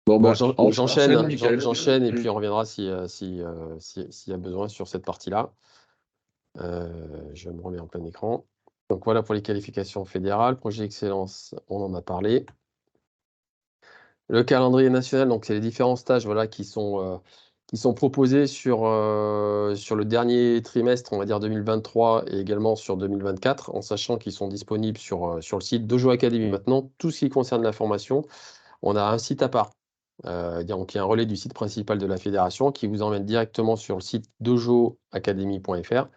Bon, Bon, bah, j'enchaîne et puis on reviendra s'il y a besoin sur cette partie-là. Je me remets en plein écran. Donc voilà pour les qualifications fédérales. Projet excellence, on en a parlé. Le calendrier national, donc c'est les différents stages voilà, qui sont proposés sur le dernier trimestre, on va dire 2023, et également sur 2024, en sachant qu'ils sont disponibles sur le site Dojo Academy. Maintenant, tout ce qui concerne la formation, on a un site à part. Donc, il y a un relais du site principal de la fédération qui vous emmène directement sur le site dojoacademy.fr.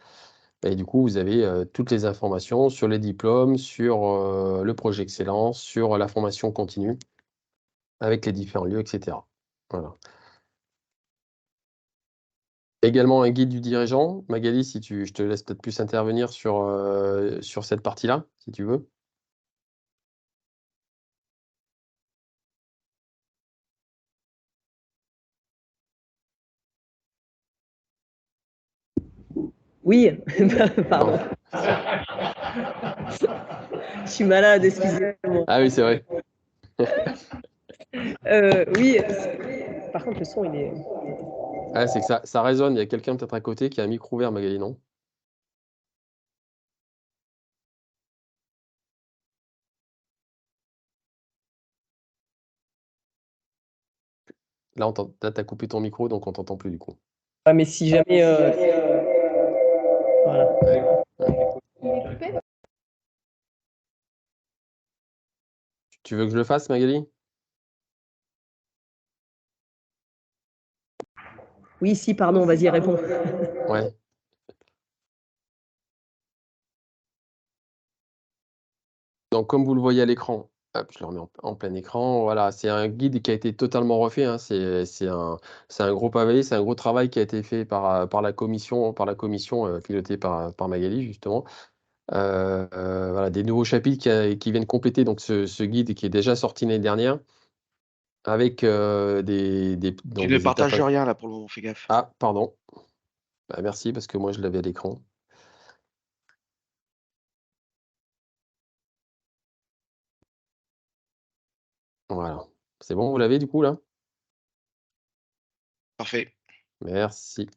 Et du coup, vous avez toutes les informations sur les diplômes, sur le projet excellence, sur la formation continue, avec les différents lieux, etc. Voilà. Également un guide du dirigeant. Magali, je te laisse peut-être plus intervenir sur cette partie-là, si tu veux. Oui, pardon. Je suis malade, excusez-moi. Ah oui, c'est vrai. Oui, par contre, le son, il est... Ah, c'est que ça résonne. Il y a quelqu'un peut-être à côté qui a un micro ouvert, Magali, non? Là, tu as coupé ton micro, donc on t'entend plus du coup. Ah, mais si jamais... Voilà. Tu veux que je le fasse, Magali? Oui, si, pardon, vas-y, réponds. Ouais. Donc, comme vous le voyez à l'écran, hop, je le remets en plein écran. Voilà, c'est un guide qui a été totalement refait. Hein. C'est un gros pavé, c'est un gros travail qui a été fait par la commission pilotée par Magali, justement. Voilà, des nouveaux chapitres qui viennent compléter donc, ce guide qui est déjà sorti l'année dernière, avec Tu ne partages rien là pour le moment, fais gaffe. Ah, pardon. Bah, merci, parce que moi, je l'avais à l'écran. Voilà. C'est bon, vous l'avez du coup, là? Parfait. Merci.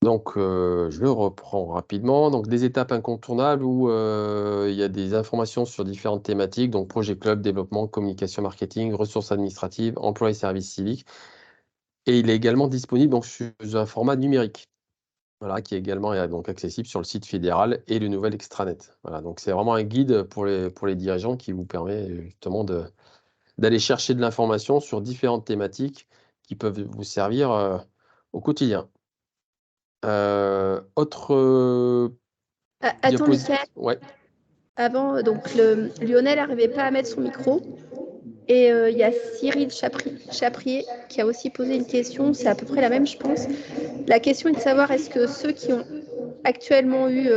Donc, je le reprends rapidement. Donc, des étapes incontournables où il y a des informations sur différentes thématiques, donc projet club, développement, communication, marketing, ressources administratives, emploi et services civiques. Et il est également disponible donc, sous un format numérique, voilà, qui est également donc, accessible sur le site fédéral et le nouvel extranet. Voilà, donc c'est vraiment un guide pour les dirigeants qui vous permet justement d'aller chercher de l'information sur différentes thématiques qui peuvent vous servir au quotidien. Autre Attends, Mickaël. Ouais. Avant, donc Lionel n'arrivait pas à mettre son micro. Et il y a Cyril Chaprier qui a aussi posé une question, c'est à peu près la même, je pense. La question est de savoir est-ce que ceux qui ont actuellement eu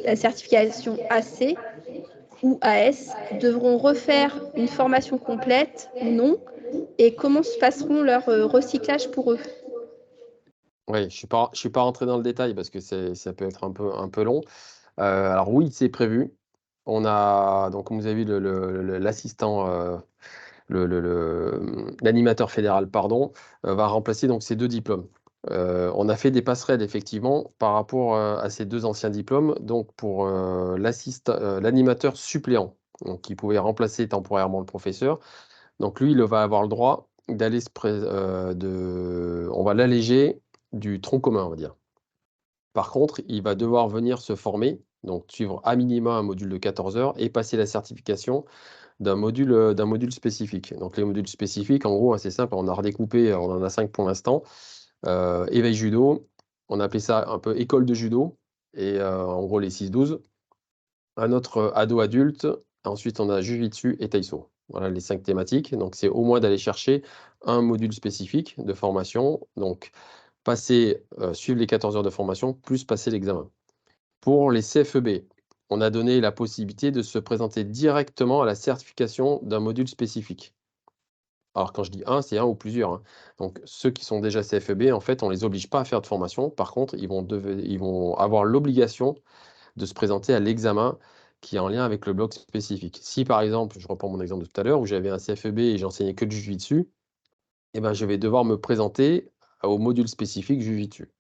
la certification AC ou AS devront refaire une formation complète ou non, et comment se passeront leur recyclage pour eux? Oui, je suis pas rentré dans le détail parce que ça peut être un peu long. Alors oui, c'est prévu. On a, donc, comme vous avez vu, l'assistant, l'animateur fédéral, pardon, va remplacer donc ces 2 diplômes. On a fait des passerelles, effectivement, par rapport à ces 2 anciens diplômes, donc pour l'animateur suppléant. donc qui pouvait remplacer temporairement le professeur. Donc lui, il va avoir le droit d'aller on va l'alléger du tronc commun, on va dire. Par contre, il va devoir venir se former, donc suivre à minima un module de 14 heures et passer la certification d'un module spécifique. Donc les modules spécifiques, en gros, c'est simple, on a redécoupé, on en a 5 pour l'instant. Éveil judo, on a appelé ça un peu école de judo, et en gros les 6-12. Un autre ado-adulte, ensuite on a Jujitsu et Taiso. Voilà les 5 thématiques. Donc c'est au moins d'aller chercher un module spécifique de formation, donc suivre les 14 heures de formation, plus passer l'examen. Pour les CFEB, on a donné la possibilité de se présenter directement à la certification d'un module spécifique. Alors, quand je dis un, c'est un ou plusieurs, hein. Donc, ceux qui sont déjà CFEB, en fait, on ne les oblige pas à faire de formation. Par contre, ils vont avoir l'obligation de se présenter à l'examen qui est en lien avec le bloc spécifique. Si, par exemple, je reprends mon exemple de tout à l'heure, où j'avais un CFEB et j'enseignais que du Jiu-Jitsu, eh ben, je vais devoir me présenter au module spécifique Jiu-Jitsu.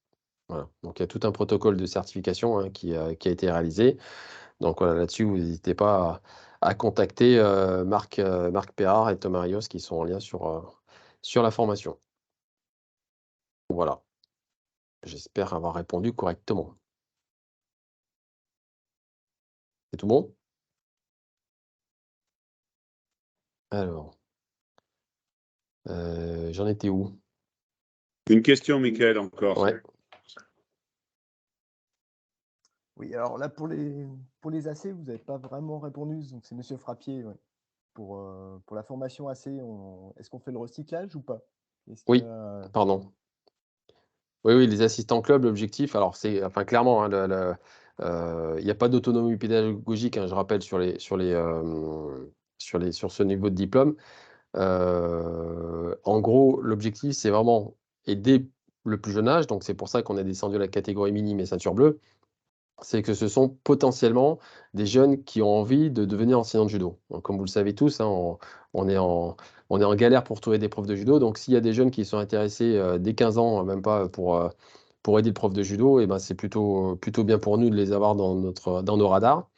Voilà. Donc, il y a tout un protocole de certification, hein, qui a été réalisé. Donc, voilà, là-dessus, vous n'hésitez pas à contacter Marc Perrard et Thomas Rios qui sont en lien sur la formation. Voilà. J'espère avoir répondu correctement. C'est tout bon? Alors, j'en étais où? Une question, Mickaël, encore. Ouais. Oui, alors là, pour les AC, vous n'avez pas vraiment répondu. Donc, c'est Monsieur Frappier. Ouais. Pour la formation AC, est-ce qu'on fait le recyclage ou pas? Oui, pardon. Oui, les assistants club, l'objectif, alors c'est, enfin clairement, hein, il n'y a pas d'autonomie pédagogique, hein, je rappelle, sur ce niveau de diplôme. En gros, l'objectif, c'est vraiment aider le plus jeune âge, donc c'est pour ça qu'on a descendu à la catégorie minime et ceinture bleue. C'est que ce sont potentiellement des jeunes qui ont envie de devenir enseignants de judo. Donc, comme vous le savez tous, hein, on est en galère pour trouver des profs de judo. Donc, s'il y a des jeunes qui sont intéressés dès 15 ans, même pas pour aider le prof de judo, et ben, c'est plutôt bien pour nous de les avoir dans nos radars.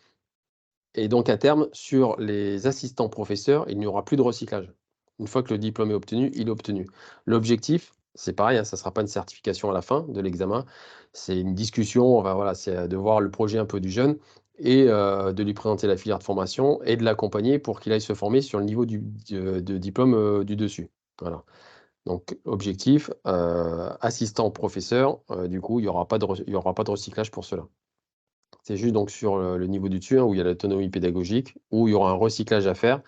Et donc, à terme, sur les assistants professeurs, il n'y aura plus de recyclage. Une fois que le diplôme est obtenu, il est obtenu. L'objectif, c'est pareil, hein, ça ne sera pas une certification à la fin de l'examen, c'est une discussion, voilà, c'est de voir le projet un peu du jeune et de lui présenter la filière de formation et de l'accompagner pour qu'il aille se former sur le niveau de diplôme du dessus. Voilà. Donc, objectif, assistant professeur, du coup, il n'y aura pas de recyclage pour cela. C'est juste donc sur le niveau du dessus, hein, où il y a l'autonomie pédagogique, où il y aura un recyclage à faire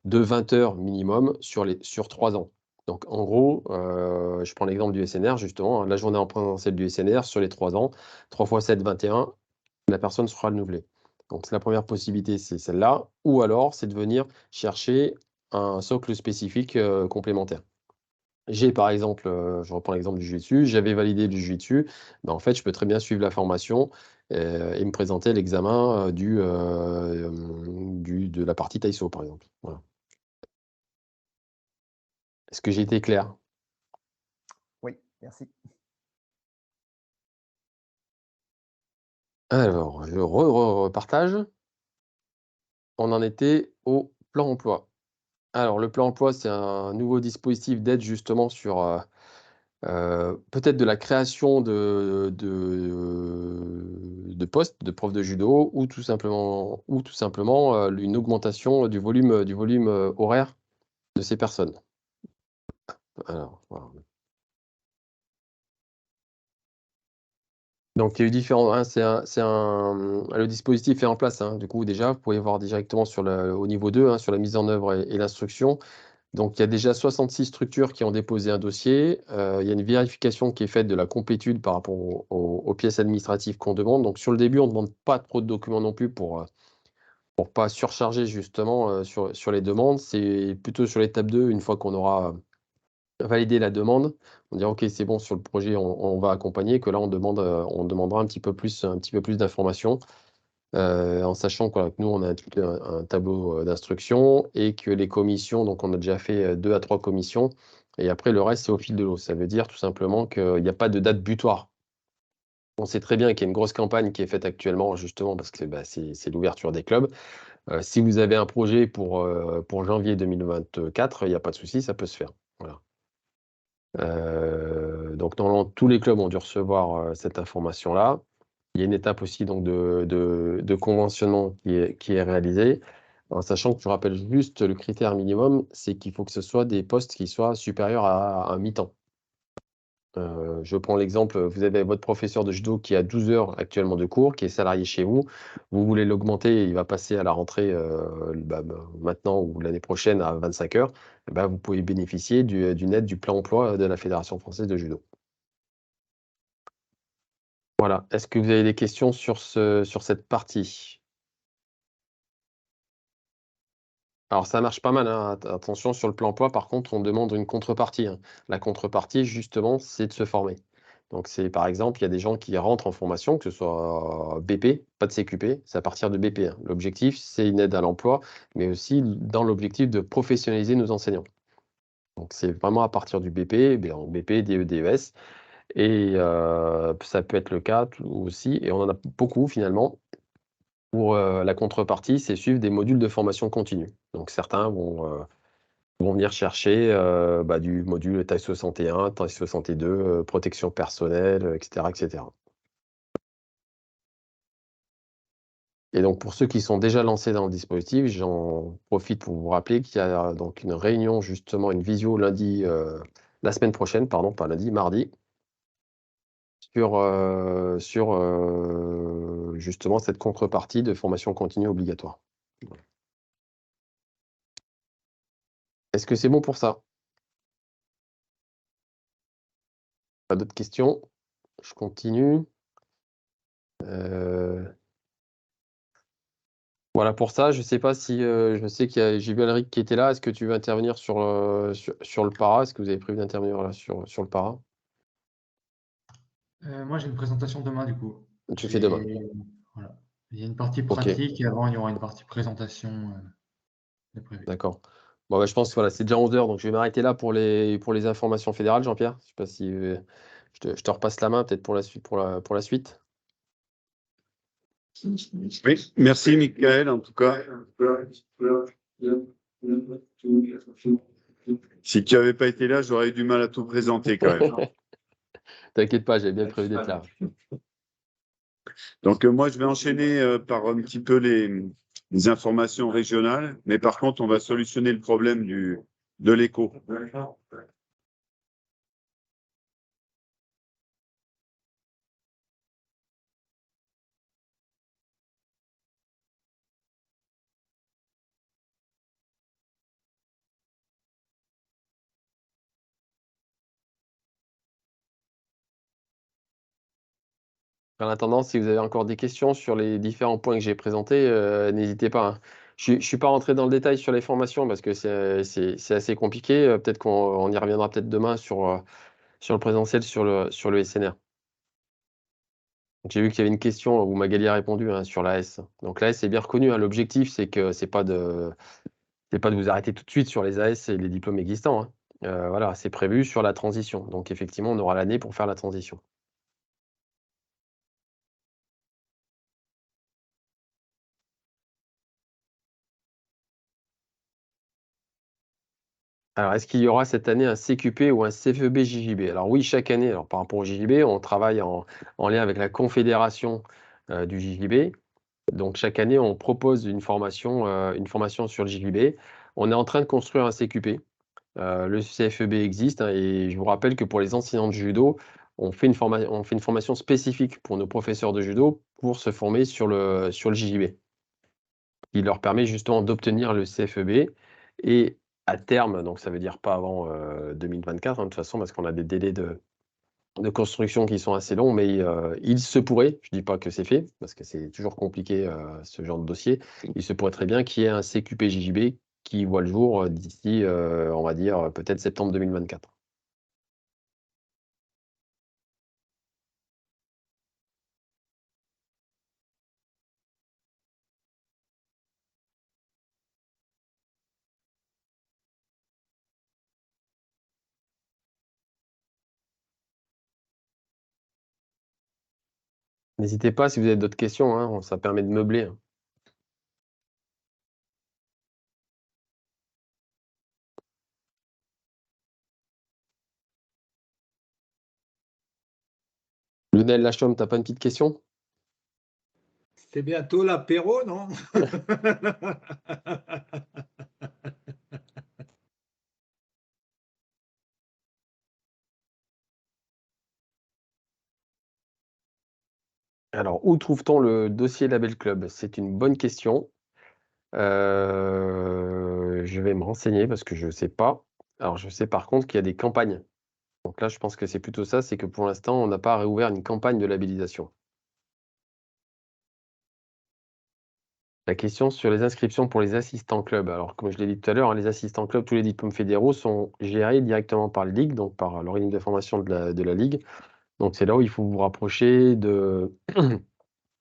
de 20 heures minimum sur 3 ans. Donc en gros, je prends l'exemple du SNR, justement, hein, la journée en présentiel du SNR sur les 3 ans, 3 x 7, 21, la personne sera renouvelée. Donc la première possibilité, c'est celle-là, ou alors c'est de venir chercher un socle spécifique complémentaire. J'ai par exemple, je reprends l'exemple du Jiu-Jitsu, j'avais validé du Jiu-Jitsu, ben, en fait, je peux très bien suivre la formation et me présenter l'examen de la partie Taiso, par exemple. Voilà. Est-ce que j'ai été clair? Oui, merci. Alors, je repartage. On en était au plan emploi. Alors, le plan emploi, c'est un nouveau dispositif d'aide justement sur peut-être de la création de postes de profs de judo ou tout simplement une augmentation du volume horaire de ces personnes. Alors, voilà. Donc, il y a eu différents. Hein, le dispositif est en place. Hein, du coup, déjà, vous pouvez voir directement au niveau 2, hein, sur la mise en œuvre et l'instruction. Donc, il y a déjà 66 structures qui ont déposé un dossier. Il y a une vérification qui est faite de la complétude par rapport aux pièces administratives qu'on demande. Donc, sur le début, on ne demande pas trop de documents non plus pour pas surcharger justement sur les demandes. C'est plutôt sur l'étape 2, une fois qu'on aura valider la demande, on dira ok, c'est bon, sur le projet on va accompagner, que là on demandera un petit peu plus d'informations, en sachant que nous on a un tableau d'instruction et que les commissions, donc on a déjà fait 2 à 3 commissions et après le reste c'est au fil de l'eau. Ça veut dire tout simplement qu'il n'y a pas de date butoir. On sait très bien qu'il y a une grosse campagne qui est faite actuellement justement parce que c'est l'ouverture des clubs. Si vous avez un projet pour janvier 2024, il n'y a pas de souci, ça peut se faire. Voilà. Donc, normalement, tous les clubs ont dû recevoir cette information-là. Il y a une étape aussi donc, de conventionnement qui est réalisée. En sachant que je rappelle juste le critère minimum, c'est qu'il faut que ce soit des postes qui soient supérieurs à un mi-temps. Je prends l'exemple, vous avez votre professeur de judo qui a 12 heures actuellement de cours, qui est salarié chez vous. Vous voulez l'augmenter, il va passer à la rentrée maintenant ou l'année prochaine à 25 heures. Vous pouvez bénéficier d'une aide du plan emploi de la Fédération française de judo. Voilà. Est-ce que vous avez des questions sur cette partie? Alors, ça marche pas mal, hein. Attention, sur le plan emploi, par contre, on demande une contrepartie, hein. La contrepartie, justement, c'est de se former. Donc, c'est par exemple, il y a des gens qui rentrent en formation, que ce soit BP, pas de CQP, c'est à partir de BP, hein. L'objectif, c'est une aide à l'emploi, mais aussi dans l'objectif de professionnaliser nos enseignants. Donc, c'est vraiment à partir du BP, en BP, DE, DES. Et ça peut être le cas aussi, et on en a beaucoup finalement. Pour la contrepartie, c'est suivre des modules de formation continue. Donc certains vont venir chercher du module taille 61, taille 62, protection personnelle, etc., etc. Et donc pour ceux qui sont déjà lancés dans le dispositif, j'en profite pour vous rappeler qu'il y a donc une réunion, justement une visio lundi, la semaine prochaine, pardon, pas lundi, mardi, sur justement cette contrepartie de formation continue obligatoire. Est-ce que c'est bon pour ça? Pas d'autres questions? Je continue. Voilà pour ça. Je ne sais pas si je sais j'ai vu Alric qui était là. Est-ce que tu veux intervenir sur le para? Est-ce que vous avez prévu d'intervenir là sur le para? Moi, j'ai une présentation demain, du coup. Tu fais demain. Voilà. Il y a une partie Ok. pratique et avant, il y aura une partie présentation de prévu. D'accord. Bon, je pense que voilà, c'est déjà 11 h, donc je vais m'arrêter là pour les informations fédérales, Jean-Pierre. Je sais pas si je te repasse la main peut-être pour la suite. Oui, merci Michael en tout cas. Si tu n'avais pas été là, j'aurais eu du mal à tout présenter quand même. T'inquiète pas, j'avais bien prévu d'être là. Donc moi, je vais enchaîner par un petit peu les informations régionales, mais par contre, on va solutionner le problème de l'écho. En attendant, si vous avez encore des questions sur les différents points que j'ai présentés, n'hésitez pas, hein. Je ne suis pas rentré dans le détail sur les formations parce que c'est assez compliqué. Peut-être qu'on y reviendra peut-être demain sur le présentiel, sur le SNR. J'ai vu qu'il y avait une question où Magali a répondu, hein, sur l'AS. Donc l'AS est bien reconnu, hein. L'objectif, c'est que c'est pas de vous arrêter tout de suite sur les AS et les diplômes existants, hein. Voilà, c'est prévu sur la transition. Donc effectivement, on aura l'année pour faire la transition. Alors, est-ce qu'il y aura cette année un CQP ou un CFEB JJB? Alors oui, chaque année, alors par rapport au JJB, on travaille en lien avec la confédération du JJB. Donc chaque année, on propose une formation sur le JJB. On est en train de construire un CQP. Le CFEB existe, hein, et je vous rappelle que pour les enseignants de judo, on fait une formation spécifique pour nos professeurs de judo pour se former sur le JJB. Qui leur permet justement d'obtenir le CFEB et à terme, donc ça veut dire pas avant 2024, hein, de toute façon, parce qu'on a des délais de construction qui sont assez longs, mais il se pourrait, je dis pas que c'est fait, parce que c'est toujours compliqué ce genre de dossier, il se pourrait très bien qu'il y ait un CQP JJB qui voit le jour d'ici, on va dire, peut-être septembre 2024. N'hésitez pas si vous avez d'autres questions, hein, ça permet de meubler, hein. Lionel Lachaume, t'as pas une petite question? C'est bientôt l'apéro, non? Alors, où trouve-t-on le dossier Label Club? C'est une bonne question. Je vais me renseigner parce que je ne sais pas. Alors, je sais par contre qu'il y a des campagnes. Donc là, je pense que c'est plutôt ça, c'est que pour l'instant, on n'a pas réouvert une campagne de labellisation. La question sur les inscriptions pour les assistants club. Alors, comme je l'ai dit tout à l'heure, les assistants club, tous les diplômes fédéraux sont gérés directement par les ligues, donc par l'organisme de formation de la ligue. Donc, c'est là où il faut vous rapprocher de,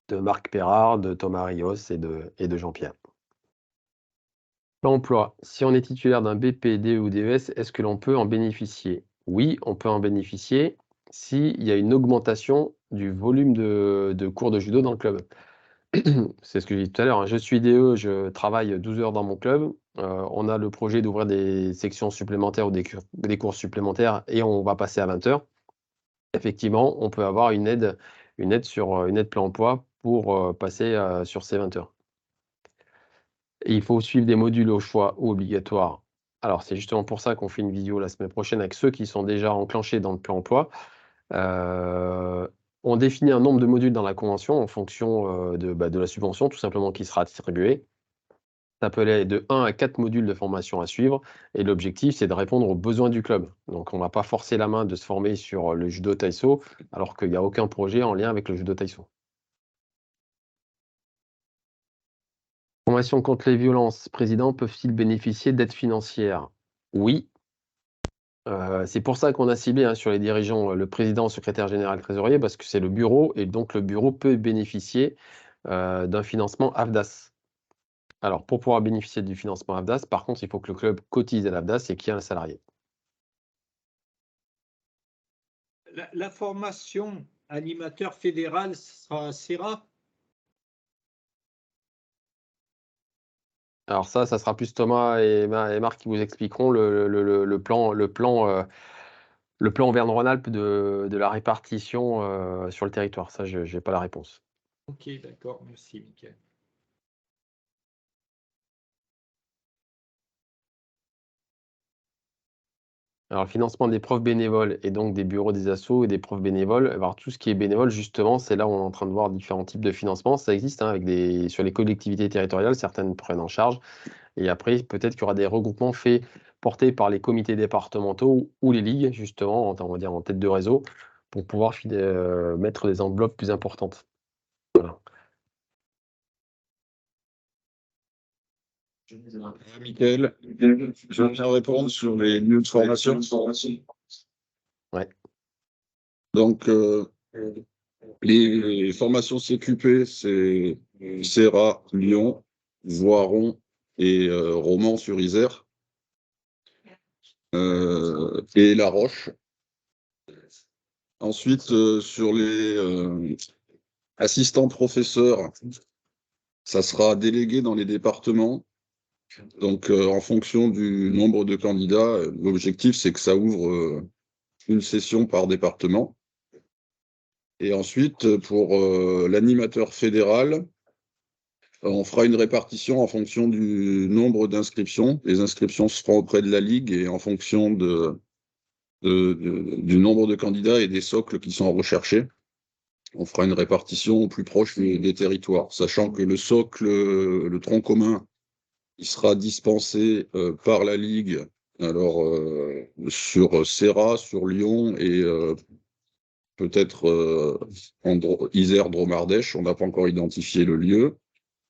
de Marc Perrard, de Thomas Rios et de Jean-Pierre. L'emploi. Si on est titulaire d'un BP, DE ou DES, est-ce que l'on peut en bénéficier? Oui, on peut en bénéficier s'il y a une augmentation du volume de cours de judo dans le club. C'est ce que j'ai dit tout à l'heure. Hein. Je suis DE, je travaille 12 heures dans mon club. On a le projet d'ouvrir des sections supplémentaires ou des cours supplémentaires et on va passer à 20 heures. Effectivement, on peut avoir une aide Pôle emploi pour passer sur ces 20 heures. Et il faut suivre des modules au choix ou obligatoires. Alors, c'est justement pour ça qu'on fait une vidéo la semaine prochaine avec ceux qui sont déjà enclenchés dans le plan emploi. On définit un nombre de modules dans la convention en fonction de la subvention, tout simplement, qui sera attribuée. Ça peut aller de 1 à 4 modules de formation à suivre. Et l'objectif, c'est de répondre aux besoins du club. Donc, on ne va pas forcer la main de se former sur le judo taïso, alors qu'il n'y a aucun projet en lien avec le judo taïso. Formation contre les violences, présidents peuvent-ils bénéficier d'aides financières? Oui. C'est pour ça qu'on a ciblé sur les dirigeants le président, secrétaire général, trésorier, parce que c'est le bureau, et donc le bureau peut bénéficier d'un financement AFDAS. Alors, pour pouvoir bénéficier du financement AFDAS, par contre, il faut que le club cotise à l'AFDAS et qu'il y ait un salarié. La formation animateur fédéral sera CERA? Alors ça sera plus Thomas et Marc qui vous expliqueront le plan Auvergne-Rhône-Alpes de la répartition sur le territoire. Ça, je n'ai pas la réponse. Ok, d'accord, merci, Mickaël. Alors, le financement des profs bénévoles et donc des bureaux des assos et des profs bénévoles. Alors, tout ce qui est bénévole, justement, c'est là où on est en train de voir différents types de financement. Ça existe sur les collectivités territoriales, certaines prennent en charge. Et après, peut-être qu'il y aura des regroupements portés par les comités départementaux ou les ligues, justement, on va dire en tête de réseau, pour pouvoir mettre des enveloppes plus importantes. Voilà. Mickaël, je viens répondre sur les lieux de formation. Ouais. Donc, les formations CQP, c'est Serra, Lyon, Voiron et Romans-sur-Isère. Et La Roche. Ensuite, sur les assistants professeurs, ça sera délégué dans les départements. Donc, en fonction du nombre de candidats, l'objectif, c'est que ça ouvre une session par département. Et ensuite, pour l'animateur fédéral, on fera une répartition en fonction du nombre d'inscriptions. Les inscriptions se feront auprès de la Ligue et en fonction du nombre de candidats et des socles qui sont recherchés. On fera une répartition au plus proche des territoires, sachant que le socle, le tronc commun, il sera dispensé par la Ligue, alors sur Serra, sur Lyon et peut-être en Isère, Dromardèche, on n'a pas encore identifié le lieu,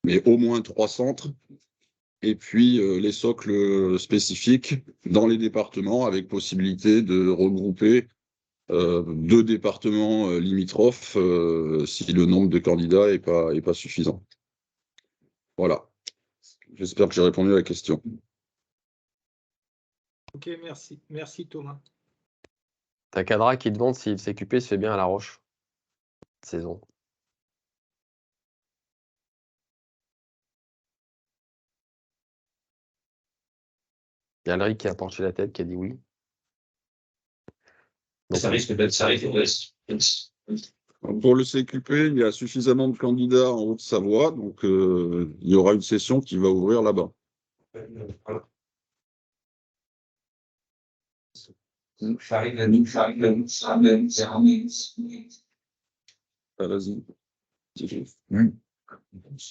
mais au moins 3 centres. Et puis les socles spécifiques dans les départements avec possibilité de regrouper 2 départements limitrophes si le nombre de candidats n'est pas suffisant. Voilà. J'espère que j'ai répondu à la question. Ok, merci. Merci Thomas. T'as Cadra qui demande si le CQP se fait bien à La Roche. Saison. Il y a Alric qui a penché la tête, qui a dit oui. Donc, Ça risque d'être. Pour le CQP, il y a suffisamment de candidats en Haute-Savoie, donc il y aura une session qui va ouvrir là-bas.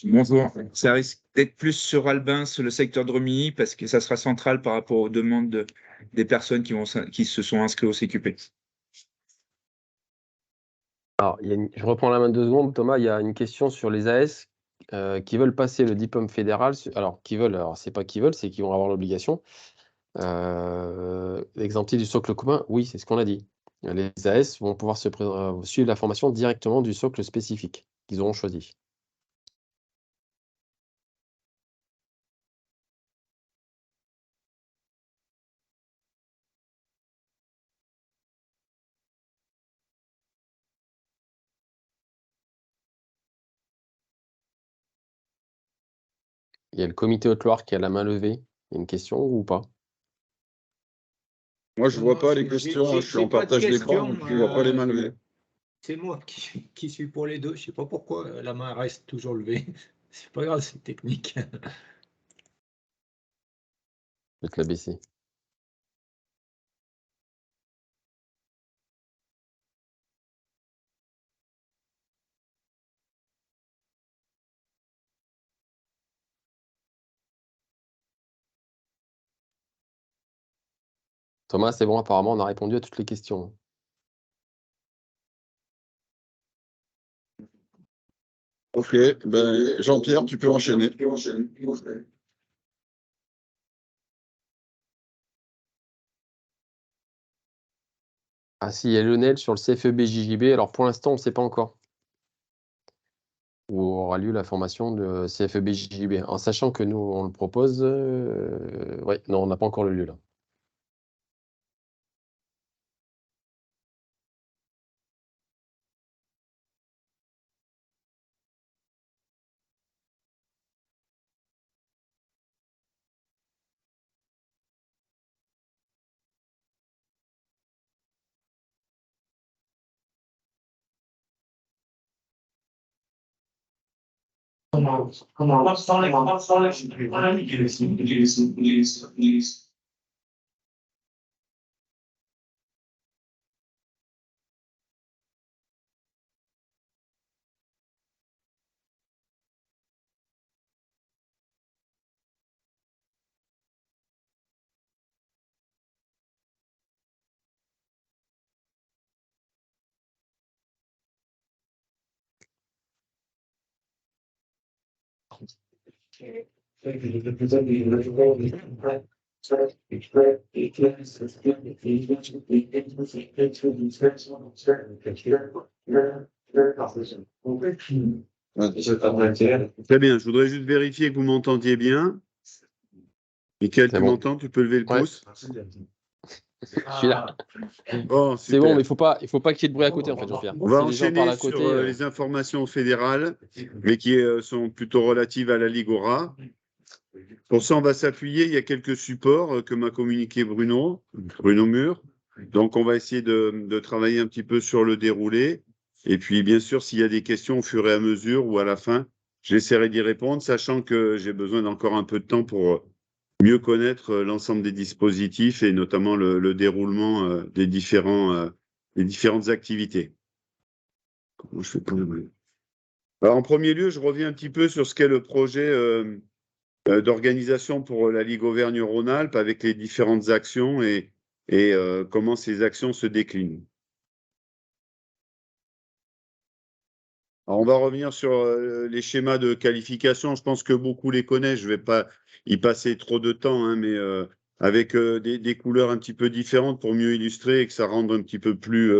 Bonjour. Ça risque d'être plus sur Albin, sur le secteur de Remilly, parce que ça sera central par rapport aux demandes des personnes qui se sont inscrites au CQP. Alors, je reprends la main 2 secondes, Thomas. Il y a une question sur les AS qui veulent passer le diplôme fédéral. Alors, c'est pas qui veulent, c'est qu'ils vont avoir l'obligation. L'exemptif du socle commun, oui, c'est ce qu'on a dit. Les AS vont pouvoir suivre la formation directement du socle spécifique qu'ils auront choisi. Il y a le comité Haute-Loire qui a la main levée. Il y a une question ou pas? Moi, je ne vois pas les questions. Je suis en partage d'écran, donc je ne vois pas les mains levées. C'est moi qui suis pour les deux. Je ne sais pas pourquoi la main reste toujours levée. C'est pas grave, c'est technique. Je vais te la baisser. Thomas, c'est bon, apparemment, on a répondu à toutes les questions. Ok, ben, Jean-Pierre, tu peux enchaîner. Ah si, il y a Lionel sur le CFEB-JJB. Alors pour l'instant, on ne sait pas encore où aura lieu la formation de CFEB-JJB. En sachant que nous, on le propose. Ouais, non, on n'a pas encore le lieu là. Très bien, je voudrais juste vérifier que vous m'entendiez bien. Mickaël, tu m'entends? Tu peux lever le pouce? Je suis là. Bon, c'est bon, super. mais il faut pas qu'il y ait de bruit à côté, en fait, Jean-Pierre. On va Si les gens parlent enchaîner à côté, sur les informations fédérales, mais qui sont plutôt relatives à la Ligora. Pour ça, on va s'appuyer. Il y a quelques supports que m'a communiqué Bruno Mur. Donc, on va essayer de travailler un petit peu sur le déroulé. Et puis, bien sûr, s'il y a des questions au fur et à mesure ou à la fin, j'essaierai d'y répondre, sachant que j'ai besoin d'encore un peu de temps pour mieux connaître l'ensemble des dispositifs et notamment le déroulement des différentes activités. Comment je fais pour le... Alors, en premier lieu, je reviens un petit peu sur ce qu'est le projet d'organisation pour la Ligue Auvergne-Rhône-Alpes avec les différentes actions et comment ces actions se déclinent. Alors, on va revenir sur les schémas de qualification. Je pense que beaucoup les connaissent. Je ne vais pas y passer trop de temps, hein, mais avec des couleurs un petit peu différentes pour mieux illustrer et que ça rende un petit peu plus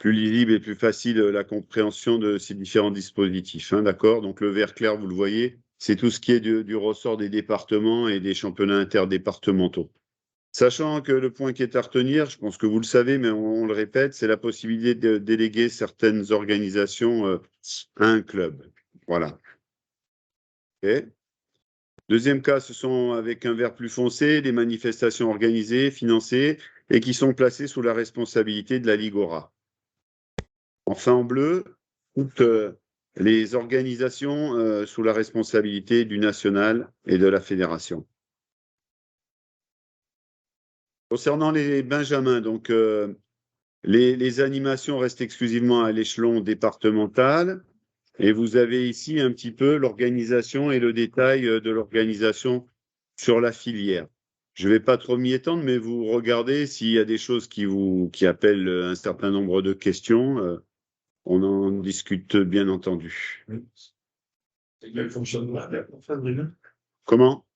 lisible et plus facile la compréhension de ces différents dispositifs. Hein, d'accord? Donc, le vert clair, vous le voyez, c'est tout ce qui est du ressort des départements et des championnats interdépartementaux. Sachant que le point qui est à retenir, je pense que vous le savez, mais on le répète, c'est la possibilité de déléguer certaines organisations à un club. Voilà. Okay. Deuxième cas, ce sont avec un vert plus foncé, des manifestations organisées, financées et qui sont placées sous la responsabilité de la Ligora. Enfin, en bleu, toutes les organisations sous la responsabilité du national et de la fédération. Concernant les benjamins, donc les animations restent exclusivement à l'échelon départemental. Et vous avez ici un petit peu l'organisation et le détail de l'organisation sur la filière. Je ne vais pas trop m'y étendre, mais vous regardez s'il y a des choses qui appellent un certain nombre de questions. On en discute bien entendu. Comment?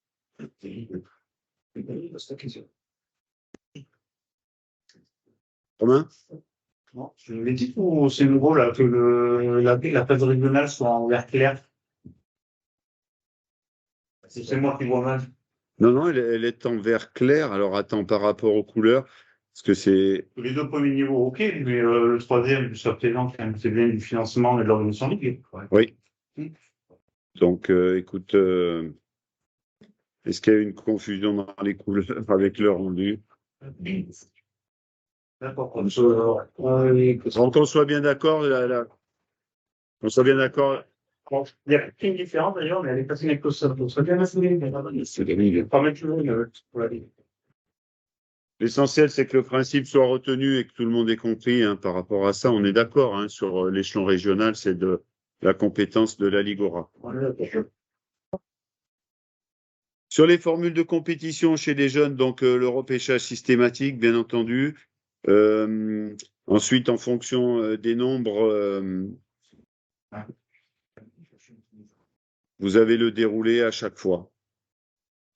Romain? Non, je l'ai dit pour c'est nouveau là, que la phase régionale soit en vert clair. C'est moi qui vois mal. Non, non, elle est en vert clair. Alors attends, par rapport aux couleurs, parce que c'est. Les deux premiers niveaux, ok, mais le troisième, jusqu'à présent, c'est bien du financement et de l'organisation libre. Oui. Donc, écoute, est-ce qu'il y a une confusion dans les couleurs avec le rendu? D'accord. Qu'on soit bien d'accord, qu'on soit bien d'accord. Bon, il y a une différence d'ailleurs, mais elle est pas si nette que ça. Donc, ça vient assurer. Pas mettre le pour la ligne. L'essentiel, c'est que le principe soit retenu et que tout le monde ait compris par rapport à ça. On est d'accord sur l'échelon régional, c'est de la compétence de la Ligora. Sur les formules de compétition chez les jeunes, donc le repêchage systématique, bien entendu. Ensuite, en fonction des nombres, vous avez le déroulé à chaque fois.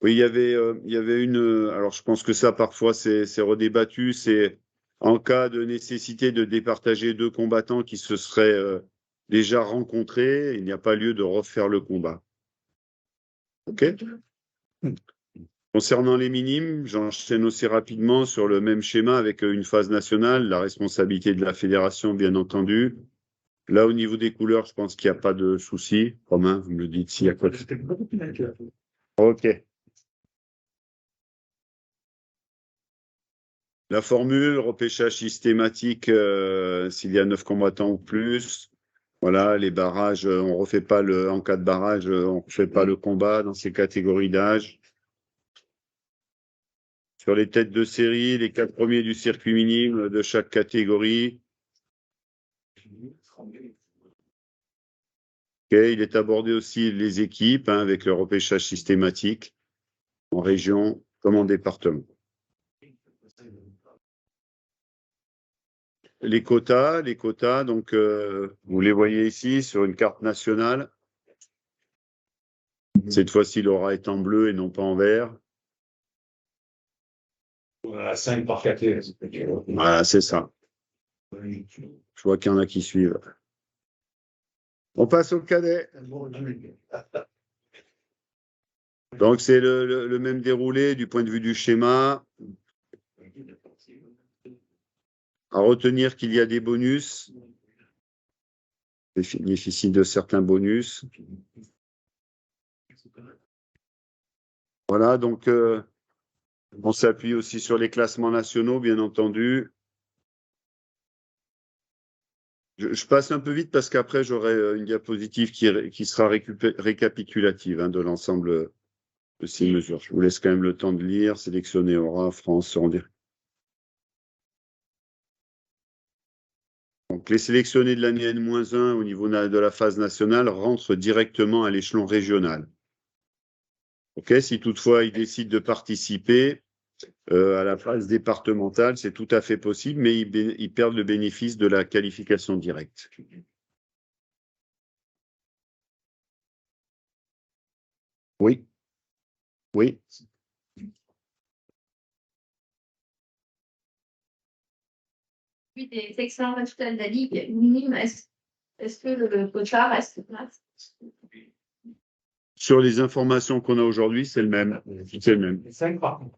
Oui, il y avait une. Alors, je pense que ça, parfois, c'est redébattu. C'est en cas de nécessité de départager deux combattants qui se seraient déjà rencontrés, il n'y a pas lieu de refaire le combat. OK? Concernant les minimes, j'enchaîne aussi rapidement sur le même schéma avec une phase nationale, la responsabilité de la fédération, bien entendu. Là, au niveau des couleurs, je pense qu'il n'y a pas de souci. Romain, vous me le dites s'il y a quoi de... OK. La formule, repêchage systématique, s'il y a 9 combattants ou plus. Voilà, les barrages, on refait pas en cas de barrage, on ne refait pas le combat dans ces catégories d'âge. Sur les têtes de série, les 4 premiers du circuit minime de chaque catégorie. Okay, il est abordé aussi les équipes avec le repêchage systématique en région comme en département. Les quotas, donc vous les voyez ici sur une carte nationale. Cette fois-ci, l'aura est en bleu et non pas en vert. Voilà, 5 par catégorie. Voilà, c'est ça. Je vois qu'il y en a qui suivent. On passe au cadet. Donc, c'est le même déroulé du point de vue du schéma. À retenir qu'il y a des bonus. Bénéficie de certains bonus. Voilà, donc on s'appuie aussi sur les classements nationaux, bien entendu. Je passe un peu vite parce qu'après, j'aurai une diapositive qui sera récapitulative de l'ensemble de ces mesures. Je vous laisse quand même le temps de lire, sélectionner aura, France, on dirait. Donc, les sélectionnés de l'année N-1 au niveau de la phase nationale rentrent directement à l'échelon régional. Ok, si toutefois ils décident de participer à la phase départementale, c'est tout à fait possible, mais ils perdent le bénéfice de la qualification directe. Oui. Oui. Oui, des sections régionales de la Ligue minime, est-ce que le quota reste place? Sur les informations qu'on a aujourd'hui, c'est le même. C'est le même. 5 par contre.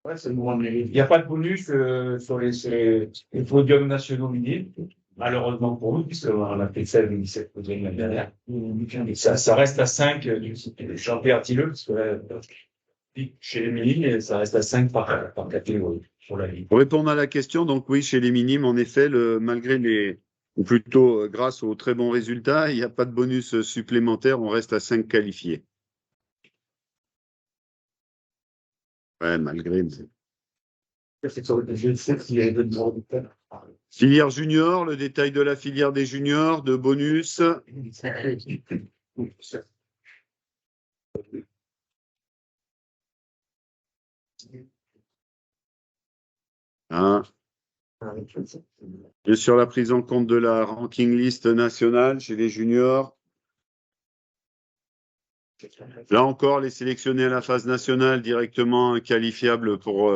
Ouais, c'est le moment. Il n'y a pas de bonus sur les podiums nationaux minimes, malheureusement pour nous, puisqu'on a fait 16 ou 17 podiums l'année dernière. Et ça reste à 5 j'en un peu artileux, parce que là, chez les minimes, ça reste à 5 par catégorie sur la ligne. Pour répondre à la question, donc oui, chez les minimes, en effet, malgré ou plutôt grâce aux très bons résultats, il n'y a pas de bonus supplémentaire, on reste à 5 qualifiés. Ouais, malgré. Filière junior, le détail de la filière des juniors, de bonus. Hein. Bien sûr, la prise en compte de la ranking list nationale chez les juniors. Là encore, les sélectionnés à la phase nationale directement qualifiables pour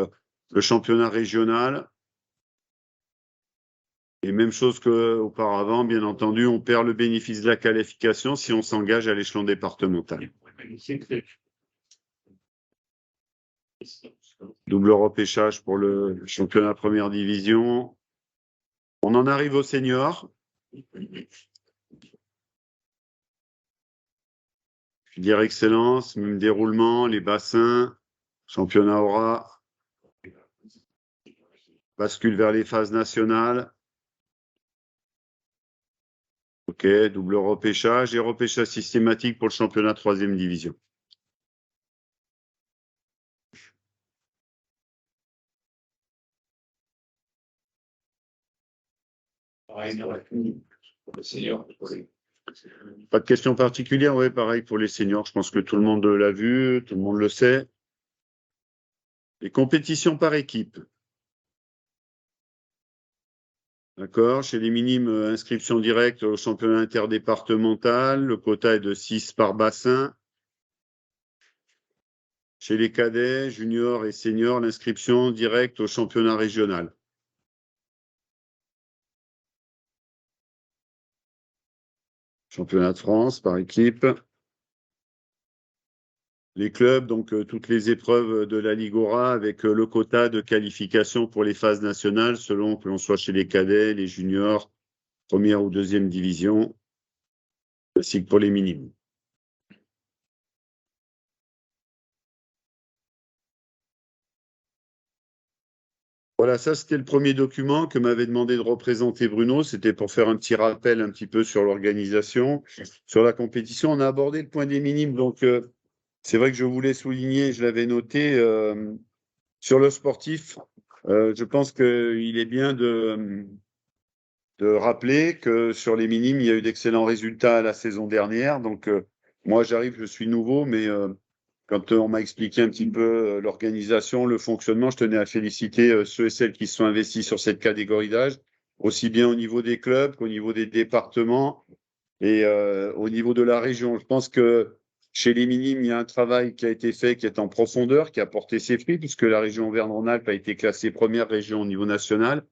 le championnat régional. Et même chose qu'auparavant, bien entendu, on perd le bénéfice de la qualification si on s'engage à l'échelon départemental. Double repêchage pour le championnat première division. On en arrive aux seniors. Filière excellence, même déroulement, les bassins, championnat aura, bascule vers les phases nationales. Ok, double repêchage et repêchage systématique pour le championnat 3e division. Pas de questions particulières, oui, pareil pour les seniors. Je pense que tout le monde l'a vu, tout le monde le sait. Les compétitions par équipe. D'accord. Chez les minimes, inscription directe au championnat interdépartemental. Le quota est de 6 par bassin. Chez les cadets, juniors et seniors, l'inscription directe au championnat régional. Championnat de France par équipe. Les clubs, donc toutes les épreuves de la Ligora avec le quota de qualification pour les phases nationales selon que l'on soit chez les cadets, les juniors, première ou deuxième division, ainsi que pour les minimes. Voilà, ça c'était le premier document que m'avait demandé de représenter Bruno. C'était pour faire un petit rappel un petit peu sur l'organisation, sur la compétition. On a abordé le point des minimes, donc c'est vrai que je voulais souligner, je l'avais noté, sur le sportif. Je pense qu'il est bien de rappeler que sur les minimes, il y a eu d'excellents résultats la saison dernière. Donc moi j'arrive, je suis nouveau, mais quand on m'a expliqué un petit peu l'organisation, le fonctionnement, je tenais à féliciter ceux et celles qui se sont investis sur cette catégorie d'âge, aussi bien au niveau des clubs qu'au niveau des départements et au niveau de la région. Je pense que chez les minimes, il y a un travail qui a été fait, qui est en profondeur, qui a porté ses fruits, puisque la région Auvergne-Rhône-Alpes a été classée première région au niveau national.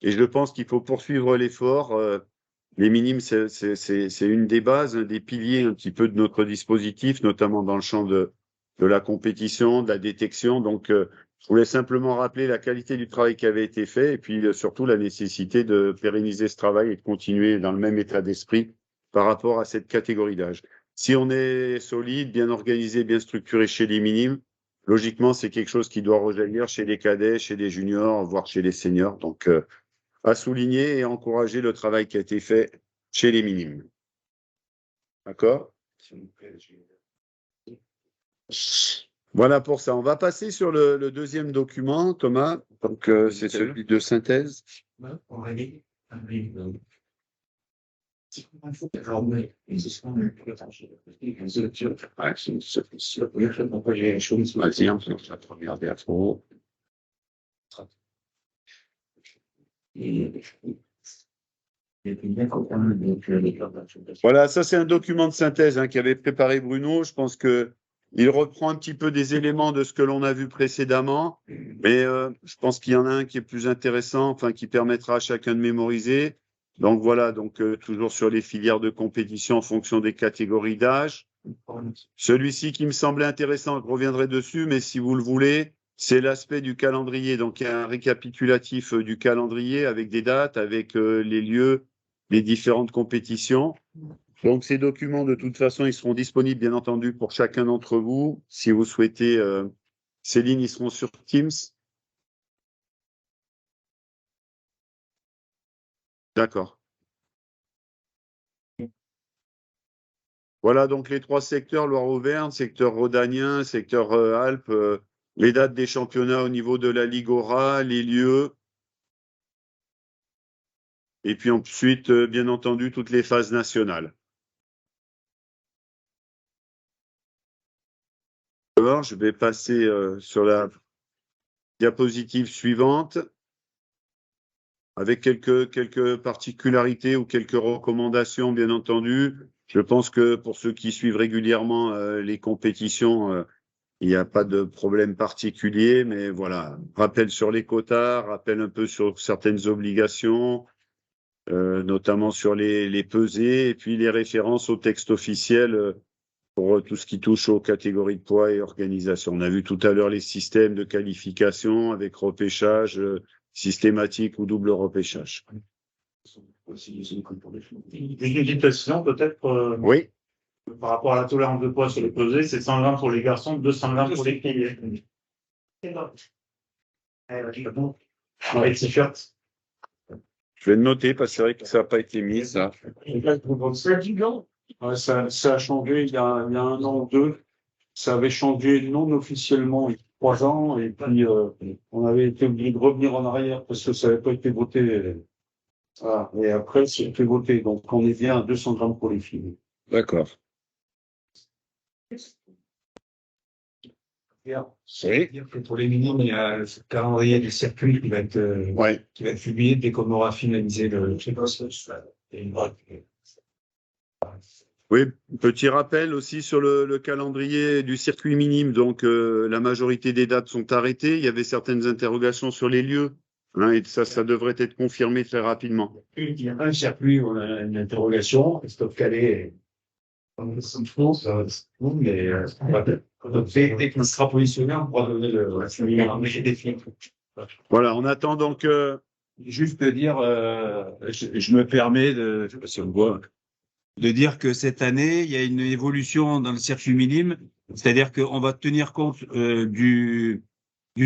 Et je pense qu'il faut poursuivre l'effort. Les minimes, c'est une des bases, un des piliers un petit peu de notre dispositif, notamment dans le champ de la compétition, de la détection. Donc, je voulais simplement rappeler la qualité du travail qui avait été fait et puis surtout la nécessité de pérenniser ce travail et de continuer dans le même état d'esprit par rapport à cette catégorie d'âge. Si on est solide, bien organisé, bien structuré chez les minimes, logiquement, c'est quelque chose qui doit rejaillir chez les cadets, chez les juniors, voire chez les seniors. Donc, à souligner et encourager le travail qui a été fait chez les minimes. D'accord ? Voilà pour ça. On va passer sur le deuxième document, Thomas. Donc, c'est celui de synthèse. Vas-y, on fait la première défo. Voilà, ça c'est un document de synthèse qu'avait préparé Bruno. Je pense que il reprend un petit peu des éléments de ce que l'on a vu précédemment, mais je pense qu'il y en a un qui est plus intéressant, enfin qui permettra à chacun de mémoriser. Donc voilà, donc toujours sur les filières de compétition en fonction des catégories d'âge. Celui-ci qui me semblait intéressant, je reviendrai dessus, mais si vous le voulez, c'est l'aspect du calendrier. Donc il y a un récapitulatif du calendrier avec des dates, avec les lieux, les différentes compétitions. Donc, ces documents, de toute façon, ils seront disponibles, bien entendu, pour chacun d'entre vous. Si vous souhaitez, Céline, ils seront sur Teams. D'accord. Voilà donc les 3 secteurs, Loire-Auvergne, secteur rhodanien, secteur Alpes, les dates des championnats au niveau de la Ligue Aura, les lieux. Et puis ensuite, bien entendu, toutes les phases nationales. Alors, je vais passer sur la diapositive suivante avec quelques particularités ou quelques recommandations, bien entendu. Je pense que pour ceux qui suivent régulièrement les compétitions, il n'y a pas de problème particulier, mais voilà, rappel sur les quotas, rappel un peu sur certaines obligations, notamment sur les pesées, et puis les références au texte officiel pour tout ce qui touche aux catégories de poids et organisation. On a vu tout à l'heure les systèmes de qualification avec repêchage systématique ou double repêchage. Une petite question peut-être. Oui. Par rapport à la tolérance de poids sur les pesées, c'est 100 grammes pour les garçons, 200 grammes pour les filles. Avec t-shirt. Je vais le noter parce que c'est vrai que ça n'a pas été mis, ça. Ça a changé il y a 1 an ou 2. Ça avait changé non officiellement il y a 3 ans. Et puis, on avait été obligé de revenir en arrière parce que ça n'avait pas été voté. Voilà. Et après, c'est été voté. Donc, on est bien à 200 grammes pour les filles. D'accord. Pour les minimes, il y a le calendrier du circuit qui va être publié dès qu'on aura finalisé le. Oui, petit rappel aussi sur le calendrier du circuit minime. Donc, la majorité des dates sont arrêtées. Il y avait certaines interrogations sur les lieux. Hein, et ça devrait être confirmé très rapidement. Il y a un circuit où on a une interrogation. Christophe Calais, mais dès qu'il sera positionné, on pourra donner le défi. Voilà, on attend donc. Juste de dire, je me permets de, je sais pas si on le voit, de dire que cette année, il y a une évolution dans le circuit minime, c'est-à-dire qu'on va tenir compte du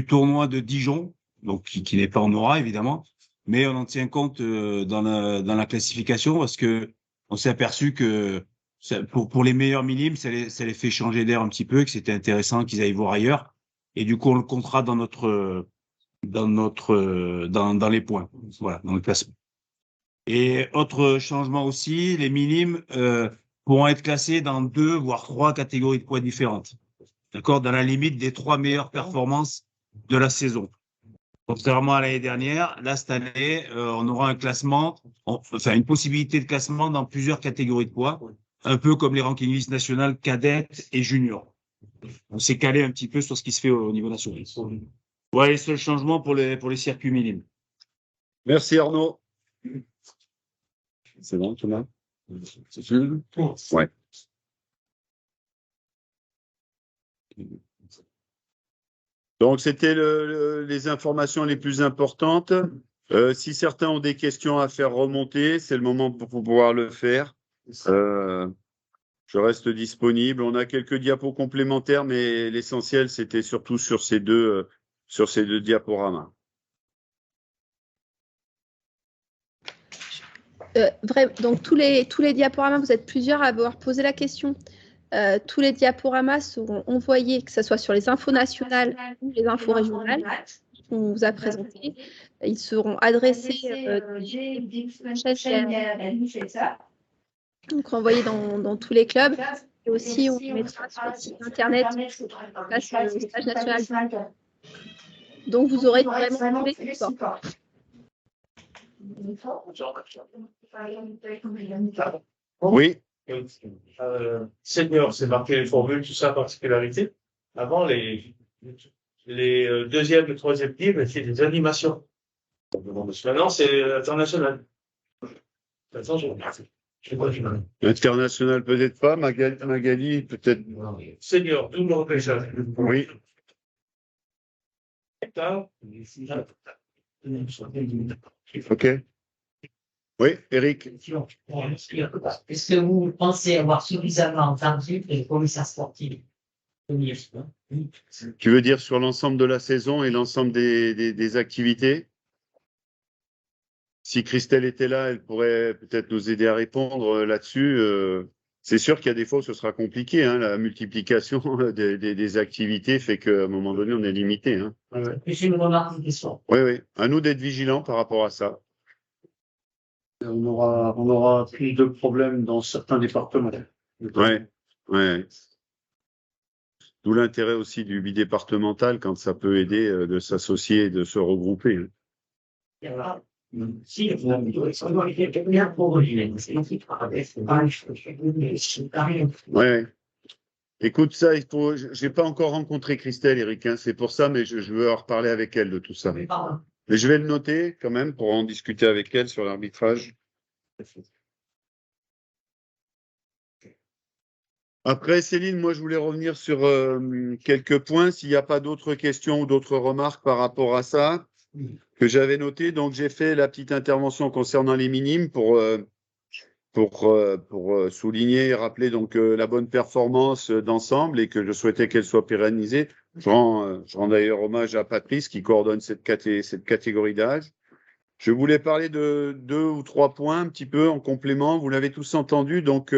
tournoi de Dijon, donc qui n'est pas en aura évidemment, mais on en tient compte dans la classification parce que on s'est aperçu que pour les meilleurs minimes, ça les fait changer d'air un petit peu, que c'était intéressant qu'ils aillent voir ailleurs, et du coup on le comptera dans les points, voilà, dans le classement. Et autre changement aussi, les minimes pourront être classés dans 2 voire 3 catégories de poids différentes, d'accord, dans la limite des 3 meilleures performances de la saison. Contrairement à l'année dernière, là cette année, on aura un classement, une possibilité de classement dans plusieurs catégories de poids, un peu comme les rankings listes nationales cadettes et juniors. On s'est calé un petit peu sur ce qui se fait au niveau national. Voilà les seuls changements pour les circuits minimes. Merci Arnaud. C'est bon, Thomas? C'est sûr? Ouais. Donc, c'était les informations les plus importantes. Si certains ont des questions à faire remonter, c'est le moment pour pouvoir le faire. Je reste disponible. On a quelques diapos complémentaires, mais l'essentiel, c'était surtout sur ces deux diaporamas. Donc, tous les diaporamas, vous êtes plusieurs à avoir posé la question. Tous les diaporamas seront envoyés, que ce soit sur les infos nationales ou les infos régionales qu'on vous a présentées. Ils seront adressés donc envoyés dans tous les clubs. Et aussi, on mettra sur le site internet, là, sur le page national. Donc, vous aurez vraiment tous les supports. Oui. Senior, c'est marqué les formules, tout ça, particularité. Avant, les deuxième et troisième livres, c'est des animations. Maintenant, c'est international. International, peut-être pas. Magali, peut-être. Senior, double repêchage. Oui. Ok. Oui, Eric. Est-ce que vous pensez avoir suffisamment entendu les commissaires sportifs? Tu veux dire sur l'ensemble de la saison et l'ensemble des activités? Si Christelle était là, elle pourrait peut-être nous aider à répondre là-dessus. c'est sûr qu'il y a des fois où ce sera compliqué. Hein, la multiplication des activités fait qu'à un moment donné, on est limité. Hein. J'ai une remarque, une question. Oui, oui. À nous d'être vigilants par rapport à ça. On aura plus de problèmes dans certains départements. Ouais, ouais. D'où l'intérêt aussi du bidépartemental quand ça peut aider de s'associer et de se regrouper. Hein. Si, bien pour Ouais. Écoute, ça, j'ai pas encore rencontré Christelle, Eric, hein, c'est pour ça, mais je veux en reparler avec elle de tout ça. Mais je vais le noter quand même pour en discuter avec elle sur l'arbitrage. Après, Céline, moi, je voulais revenir sur quelques points, s'il n'y a pas d'autres questions ou d'autres remarques par rapport à ça, que j'avais noté. Donc, j'ai fait la petite intervention concernant les minimes pour souligner et rappeler donc la bonne performance d'ensemble et que je souhaitais qu'elle soit pérennisée. Je rends d'ailleurs hommage à Patrice qui coordonne cette catégorie d'âge. Je voulais parler de 2 ou 3 points un petit peu en complément. Vous l'avez tous entendu. Donc,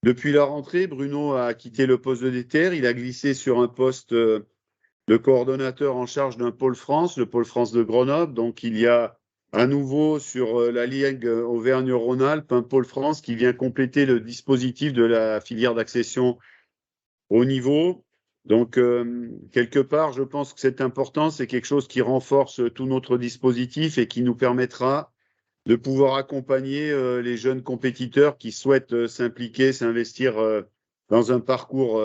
depuis la rentrée, Bruno a quitté le poste de DTR. Il a glissé sur un poste de coordonnateur en charge d'un pôle France, le pôle France de Grenoble. Donc, il y a à nouveau sur la Ligue Auvergne-Rhône-Alpes un pôle France qui vient compléter le dispositif de la filière d'accession au niveau. Donc, quelque part, je pense que c'est important, c'est quelque chose qui renforce tout notre dispositif et qui nous permettra de pouvoir accompagner les jeunes compétiteurs qui souhaitent s'impliquer, s'investir dans un parcours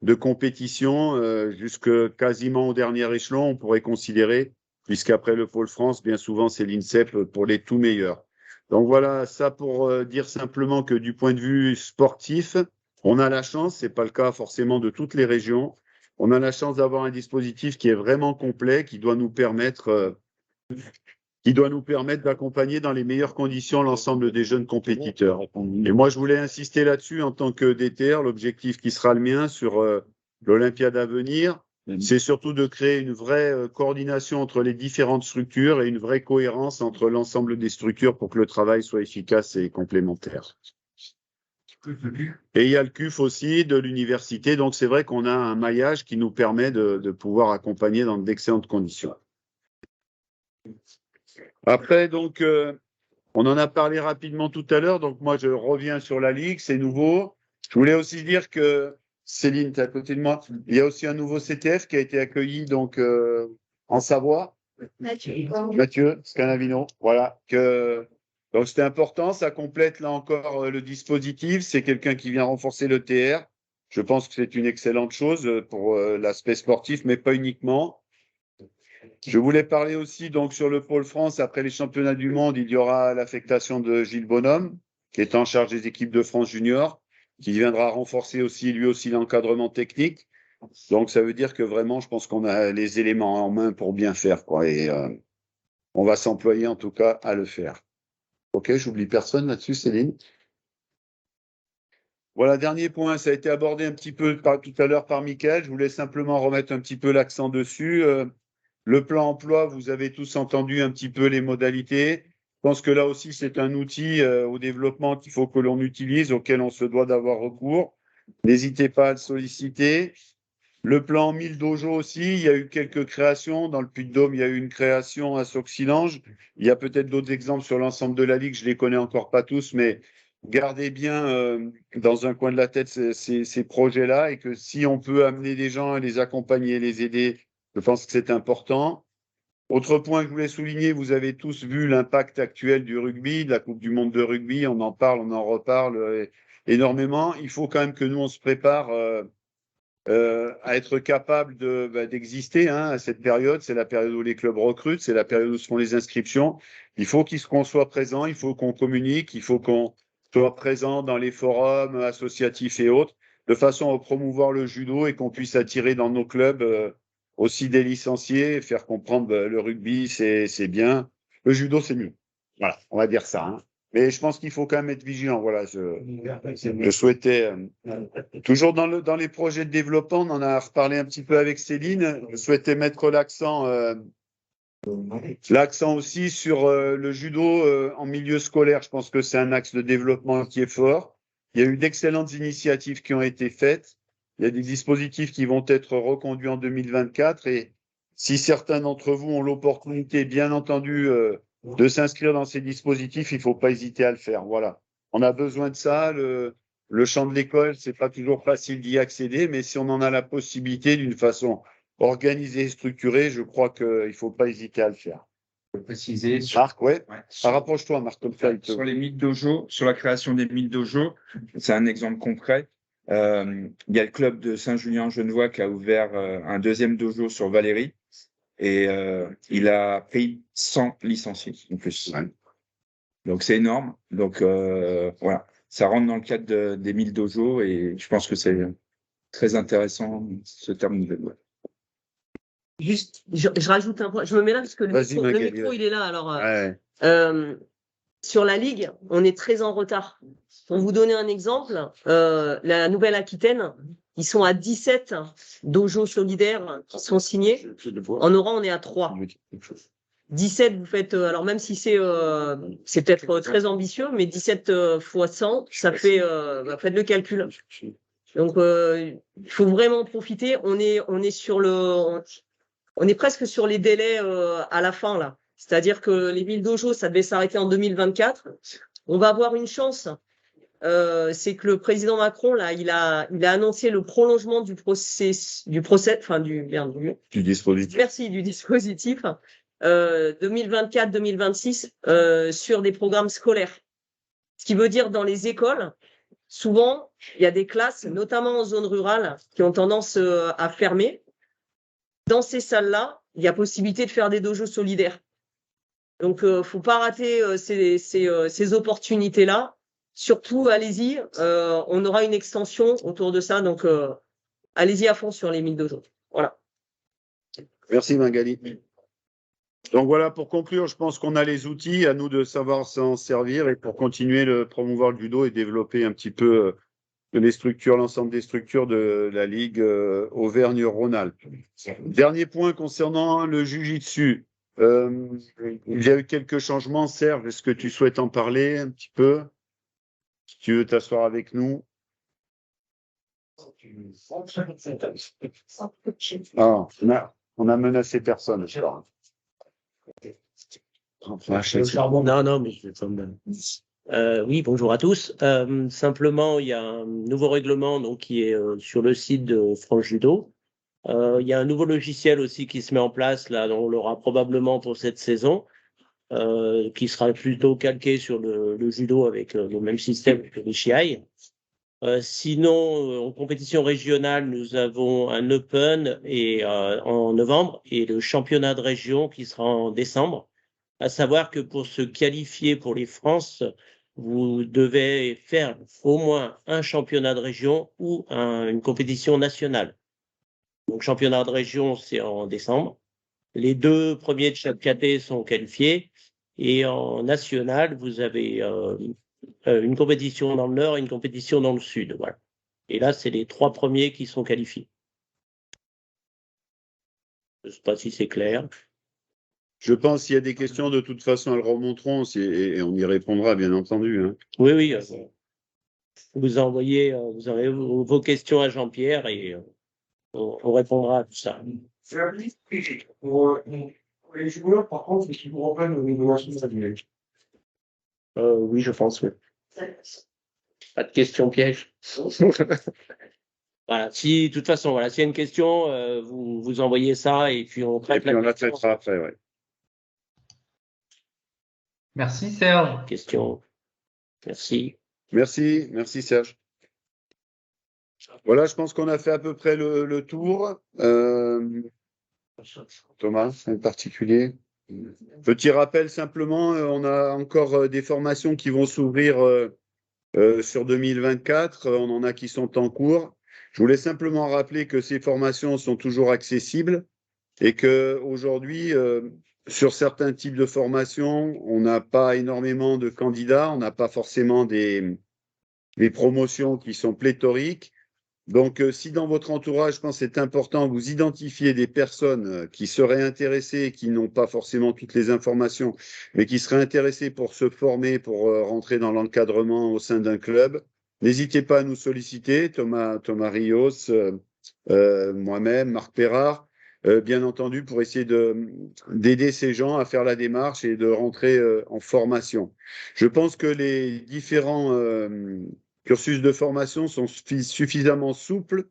de compétition jusque quasiment au dernier échelon, on pourrait considérer, puisqu'après le pôle France, bien souvent, c'est l'INSEP pour les tout meilleurs. Donc voilà, ça pour dire simplement que du point de vue sportif, on a la chance, c'est pas le cas forcément de toutes les régions, on a la chance d'avoir un dispositif qui est vraiment complet, qui doit nous permettre d'accompagner dans les meilleures conditions l'ensemble des jeunes compétiteurs. Et moi, je voulais insister là-dessus en tant que DTR, l'objectif qui sera le mien sur l'Olympiade à venir, c'est surtout de créer une vraie coordination entre les différentes structures et une vraie cohérence entre l'ensemble des structures pour que le travail soit efficace et complémentaire. Et il y a le CUF aussi de l'université, donc c'est vrai qu'on a un maillage qui nous permet de pouvoir accompagner dans d'excellentes conditions. Après, donc, on en a parlé rapidement tout à l'heure, donc moi je reviens sur la Ligue, c'est nouveau. Je voulais aussi dire que, Céline, tu es à côté de moi, il y a aussi un nouveau CTF qui a été accueilli donc en Savoie. Mathieu Scanavino, voilà. Donc c'était important, ça complète là encore le dispositif, c'est quelqu'un qui vient renforcer le TR. Je pense que c'est une excellente chose pour l'aspect sportif, mais pas uniquement. Je voulais parler aussi donc sur le pôle France, après les championnats du monde, il y aura l'affectation de Gilles Bonhomme, qui est en charge des équipes de France junior, qui viendra renforcer aussi lui aussi l'encadrement technique. Donc ça veut dire que vraiment, je pense qu'on a les éléments en main pour bien faire, quoi. Et on va s'employer en tout cas à le faire. Ok, j'oublie personne là-dessus, Céline. Voilà, dernier point, ça a été abordé un petit peu tout à l'heure par Mickaël. Je voulais simplement remettre un petit peu l'accent dessus. Le plan emploi, vous avez tous entendu un petit peu les modalités. Je pense que là aussi, c'est un outil au développement qu'il faut que l'on utilise, auquel on se doit d'avoir recours. N'hésitez pas à le solliciter. Le plan 1000 dojo aussi, il y a eu quelques créations. Dans le Puy-de-Dôme, il y a eu une création à Sauxilange. Il y a peut-être d'autres exemples sur l'ensemble de la Ligue, je ne les connais encore pas tous, mais gardez bien dans un coin de la tête ces projets-là et que si on peut amener des gens, les accompagner, les aider, je pense que c'est important. Autre point que je voulais souligner, vous avez tous vu l'impact actuel du rugby, de la Coupe du Monde de rugby, on en parle, on en reparle énormément. Il faut quand même que nous, on se prépare à être capable d'exister à cette période. C'est la période où les clubs recrutent, c'est la période où se font les inscriptions. Il faut qu'on soit présent, il faut qu'on communique, il faut qu'on soit présent dans les forums associatifs et autres, de façon à promouvoir le judo et qu'on puisse attirer dans nos clubs aussi des licenciés, faire comprendre le rugby, c'est bien. Le judo, c'est mieux. Voilà, on va dire ça. Mais je pense qu'il faut quand même être vigilant. Voilà, je souhaitais, toujours dans les projets de développement, on en a reparlé un petit peu avec Céline, je souhaitais mettre l'accent aussi sur le judo en milieu scolaire. Je pense que c'est un axe de développement qui est fort. Il y a eu d'excellentes initiatives qui ont été faites. Il y a des dispositifs qui vont être reconduits en 2024 et si certains d'entre vous ont l'opportunité, bien entendu, de s'inscrire dans ces dispositifs, il ne faut pas hésiter à le faire. Voilà. On a besoin de ça. Le champ de l'école, c'est pas toujours facile d'y accéder, mais si on en a la possibilité d'une façon organisée et structurée, je crois qu'il ne faut pas hésiter à le faire. Préciser. Marc, ouais. Rapproche-toi, Marc, comme ça. Sur les 1000 dojos, sur la création des 1000 dojos, c'est un exemple concret. Il y a le club de Saint-Julien-Genevois qui a ouvert un deuxième dojo sur Valérie et il a pris 100 licenciés en plus. Ouais. Donc c'est énorme. Donc voilà, ça rentre dans le cadre des 1000 dojos et je pense que c'est très intéressant ce terme de web. Juste, je rajoute un point. Je me mets là parce que le micro il est là. Alors, sur la Ligue, on est très en retard. Pour vous donner un exemple, la Nouvelle-Aquitaine, ils sont à 17 dojos solidaires qui sont signés. En Oran, on est à 3. 17, vous faites, alors même si c'est peut-être très ambitieux, mais 17 fois 100, ça fait, faites le calcul. Donc, il faut vraiment profiter. On est sur on est presque sur les délais à la fin, là. C'est-à-dire que les 1000 dojos, ça devait s'arrêter en 2024. On va avoir une chance. C'est que le président Macron, là, il a annoncé le prolongement du dispositif. Merci, du dispositif 2024-2026 sur des programmes scolaires. Ce qui veut dire dans les écoles, souvent, il y a des classes, notamment en zone rurale, qui ont tendance à fermer. Dans ces salles-là, il y a possibilité de faire des dojos solidaires. Donc, faut pas rater ces opportunités-là. Surtout, allez-y. On aura une extension autour de ça. Donc, allez-y à fond sur les 1000 dojos. Voilà. Merci, Magali. Donc voilà, pour conclure, je pense qu'on a les outils, à nous de savoir s'en servir et pour continuer de promouvoir le judo et développer un petit peu l'ensemble des structures de la Ligue Auvergne-Rhône-Alpes. Dernier point concernant le jiu-jitsu. Il y a eu quelques changements. Serge, est-ce que tu souhaites en parler un petit peu? Si tu veux t'asseoir avec nous. Ah, on a menacé personne. Non, mais je vais pas me... oui, bonjour à tous. Simplement, il y a un nouveau règlement donc, qui est sur le site de France Judo. Il y a un nouveau logiciel aussi qui se met en place, là, on l'aura probablement pour cette saison, qui sera plutôt calqué sur le judo avec le même système que les Shiai. Sinon, en compétition régionale, nous avons un Open en novembre et le championnat de région qui sera en décembre. À savoir que pour se qualifier pour les France, vous devez faire au moins un championnat de région ou une compétition nationale. Donc, championnat de région, c'est en décembre. Les 2 premiers de chaque caté sont qualifiés. Et en national, vous avez une compétition dans le nord et une compétition dans le sud. Voilà. Et là, c'est les 3 premiers qui sont qualifiés. Je ne sais pas si c'est clair. Je pense qu'il y a des questions, de toute façon, elles remonteront et on y répondra, bien entendu. Hein. Oui. Vous envoyez vos questions à Jean-Pierre et on répondra à tout ça. Pour les joueurs, par contre, est-ce qu'ils vous reprennent au niveau national? Oui, je pense, oui. Pas de question piège. Voilà. De toute façon, voilà, s'il y a une question, vous envoyez ça et puis on traite la traitera après, ouais. Merci Serge. Question. Merci. Merci Serge. Voilà, je pense qu'on a fait à peu près le tour. Thomas, en particulier. Petit rappel simplement, on a encore des formations qui vont s'ouvrir sur 2024. On en a qui sont en cours. Je voulais simplement rappeler que ces formations sont toujours accessibles et qu'aujourd'hui, sur certains types de formations, on n'a pas énormément de candidats, on n'a pas forcément des promotions qui sont pléthoriques. Donc, si dans votre entourage, je pense que c'est important, vous identifiez des personnes qui seraient intéressées, qui n'ont pas forcément toutes les informations, mais qui seraient intéressées pour se former, pour rentrer dans l'encadrement au sein d'un club, n'hésitez pas à nous solliciter, Thomas Rios, moi-même, Marc Perrard, bien entendu, pour essayer d'aider ces gens à faire la démarche et de rentrer en formation. Je pense que les différents cursus de formation sont suffisamment souples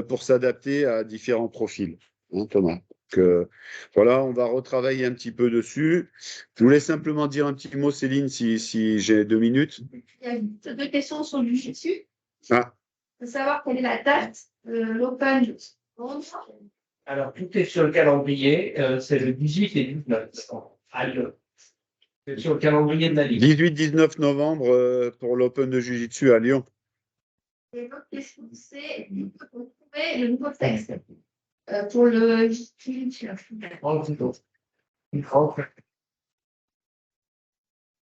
pour s'adapter à différents profils. Hein, Thomas. Donc, voilà, on va retravailler un petit peu dessus. Je voulais simplement dire un petit mot, Céline, si j'ai 2 minutes. Il y a 2 questions sur le jiu-jitsu. Ah. Il faut savoir quelle est la date de l'Open. Alors, tout est sur le calendrier, c'est le 18 et 19 à Lyon. C'est sur le calendrier de la Ligue. 18-19 novembre pour l'Open de Jiu-Jitsu à Lyon. Et l'autre question, c'est pour trouver le nouveau texte pour le Jiu-Jitsu.